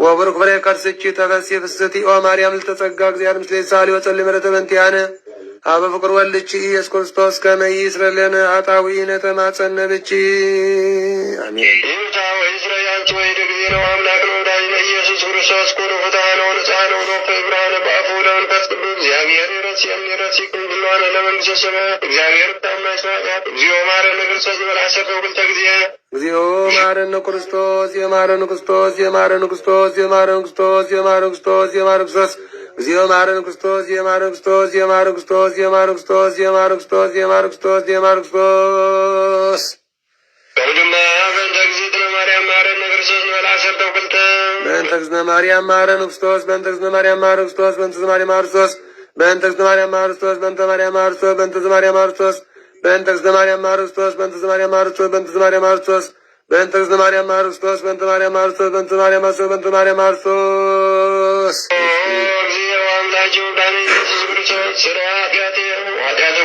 ወብሩክ ፍሬ ከርስኪ ተፈሥሒ ፍስሕቲ ኦ ማርያም ልተጸጋ እግዚአብሔር ምስሌኪ ሳሊ ወጸልይ ምሕረተ በእንቲአነ አበ ፍቅር ወልድኪ ኢየሱስ ክርስቶስ ከመ ይስረይ ለነ ኃጣውኢነ ተማጸነ ብኪ አሜን። ይሁዳ ወእስራኤል አንቺ ወይደ ጊዜ ነው አምላክ ነው ወዳጅነ ኢየሱስ ክርስቶስ ኩሉ ፍትሐ ነው ንጽሐ ነው ዶክተ ብርሃነ በአፉ ለመንፈስ ቅዱስ እግዚአብሔር ይረሲኩም ብለዋነ ለመንግሥተ ሰማያት እግዚአብሔር ታማኝ ስርዓት እግዚኦ ማረነ ክርስቶስ ይበል 12 ጊዜ እግዚኦ ማረነ ክርስቶስ የማረነ ክርስቶስ የማረነ ክርስቶስ የማረነ ክርስቶስ የማረነ ክርስቶስ የማረነ ክርስቶስ እግዚኦ ማረነ ክርስቶስ የማረነ ክርስቶስ የማረነ ክርስቶስ የማረነ ክርስቶስ የማረነ ክርስቶስ የማረነ ክርስቶስ የማረነ ክርስቶስ ወንድማ በእንተ እግዝእትነ ማርያም ማረነ ክርስቶስ ንበል 12 በእንተ እግዝእትነ ማርያም ማረነ ክርስቶስ በእንተ እግዝእትነ ማርያም ማረነ ክርስቶስ በእንተ ማርያም ማረነ ክርስቶስ በእንተ እግዝእትነ ማርያም ማረነ ክርስቶስ በእንተ ማርያም ማረነ ክርስቶስ በእንተ ማርያም ማረነ ክርስቶስ በእንተ እግዝእትነ ማርያም ማረነ ክርስቶስ በእንተ ማርያም ማረነ ክርስቶስ በእንተ ማርያም ማረነ ክርስቶስ በእንተ እግዝእትነ ማርያም ማረነ ክርስቶስ በእንተ ማርያም ማረነ ክርስቶስ በእንተ ማርያም ማረነ ክርስቶስ በእንተ ማርያም ማረነ ክርስቶስ እግዚኦ አምላኬ ወዳኔ ኢየሱስ ክርስቶስ ስራ ኃጢአተ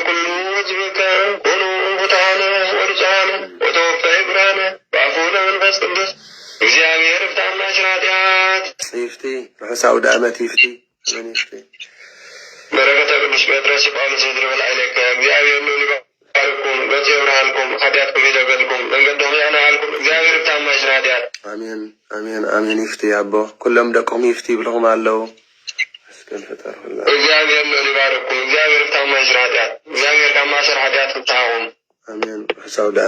ኩሉ ሕዝብከ ኩኑ ፍትሐነ ወንጹሐነ ወተወፈይ ብርሃነ በአፉ ለመንፈስ ቅዱስ እግዚአብሔር ፍታማሽ ኃጢአት ይፍቲ ርሑስ አውደ ዓመት ይፍቲ በረከተ ቅዱስ ጴጥሮስ ጳውሎስ ይድረበል አይለከ እግዚአብሔር ነው ሊባርኩም በጽዮ ብርሃንኩም ኃጢአትኩም ይደገልኩም መንገዶም ያናልኩም እግዚአብሔር ፍታማሽ ኃጢአት አሜን አሜን አሜን። ይፍቲ አቦ ኩሎም ደቆም ይፍቲ ብለኩም አለው እግዚአብሔር ነው ሊባርኩም እግዚአብሔር ፍታማሽ ኃጢአት እግዚአብሔር ካማሰር ኃጢአት ፍታሁም አሜን ርሑስ አውደ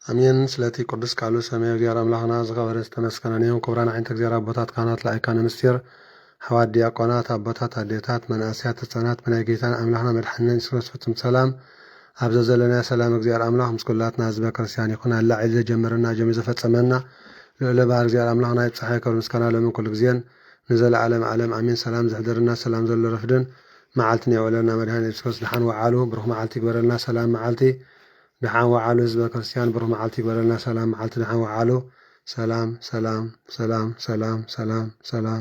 አሜን። ስለቲ ቅዱስ ቃሉ ሰማያዊ እግዚአብሔር አምላክና ዝኸበረ ዝተመስገነ ይሁን። ክብራን ዓይንተ እግዚአብሔር አቦታት ካህናት ላይካነ ምስጢር ሐዋርያት ዲያቆናት አቦታት አዴታት መናእስያት ህፃናት ብናይ ጌታን አምላክና መድኃኒትና ኢየሱስ ክርስቶስ ፍጹም ሰላም አብዘ ዘለና ሰላም እግዚአብሔር አምላክ ምስ ኩላትና ህዝበ ክርስቲያን ይኹን። አላ ዒል ዘጀመረና ጀሚር ዘፈጸመና ልዕለ ባህር እግዚአብሔር አምላክና ይብፅሐ ክብሪ ምስጋና ሎምን ኩሉ ግዜን ንዘለዓለም ዓለም አሜን። ሰላም ዝሕድርና ሰላም ዘሎ ረፍድን መዓልትን የወለና መድኃኒ ኢየሱስ ክርስቶስ ድሓን ወዓሉ ብሩኽ መዓልቲ ይግበረልና። ሰላም መዓልቲ ድሓን ወዓሉ ህዝበ ክርስቲያን ብሩኽ መዓልቲ ይግበረልና። ሰላም መዓልቲ ድሓን ወዓሉ ሰላም ሰላም ሰላም ሰላም ሰላም ሰላም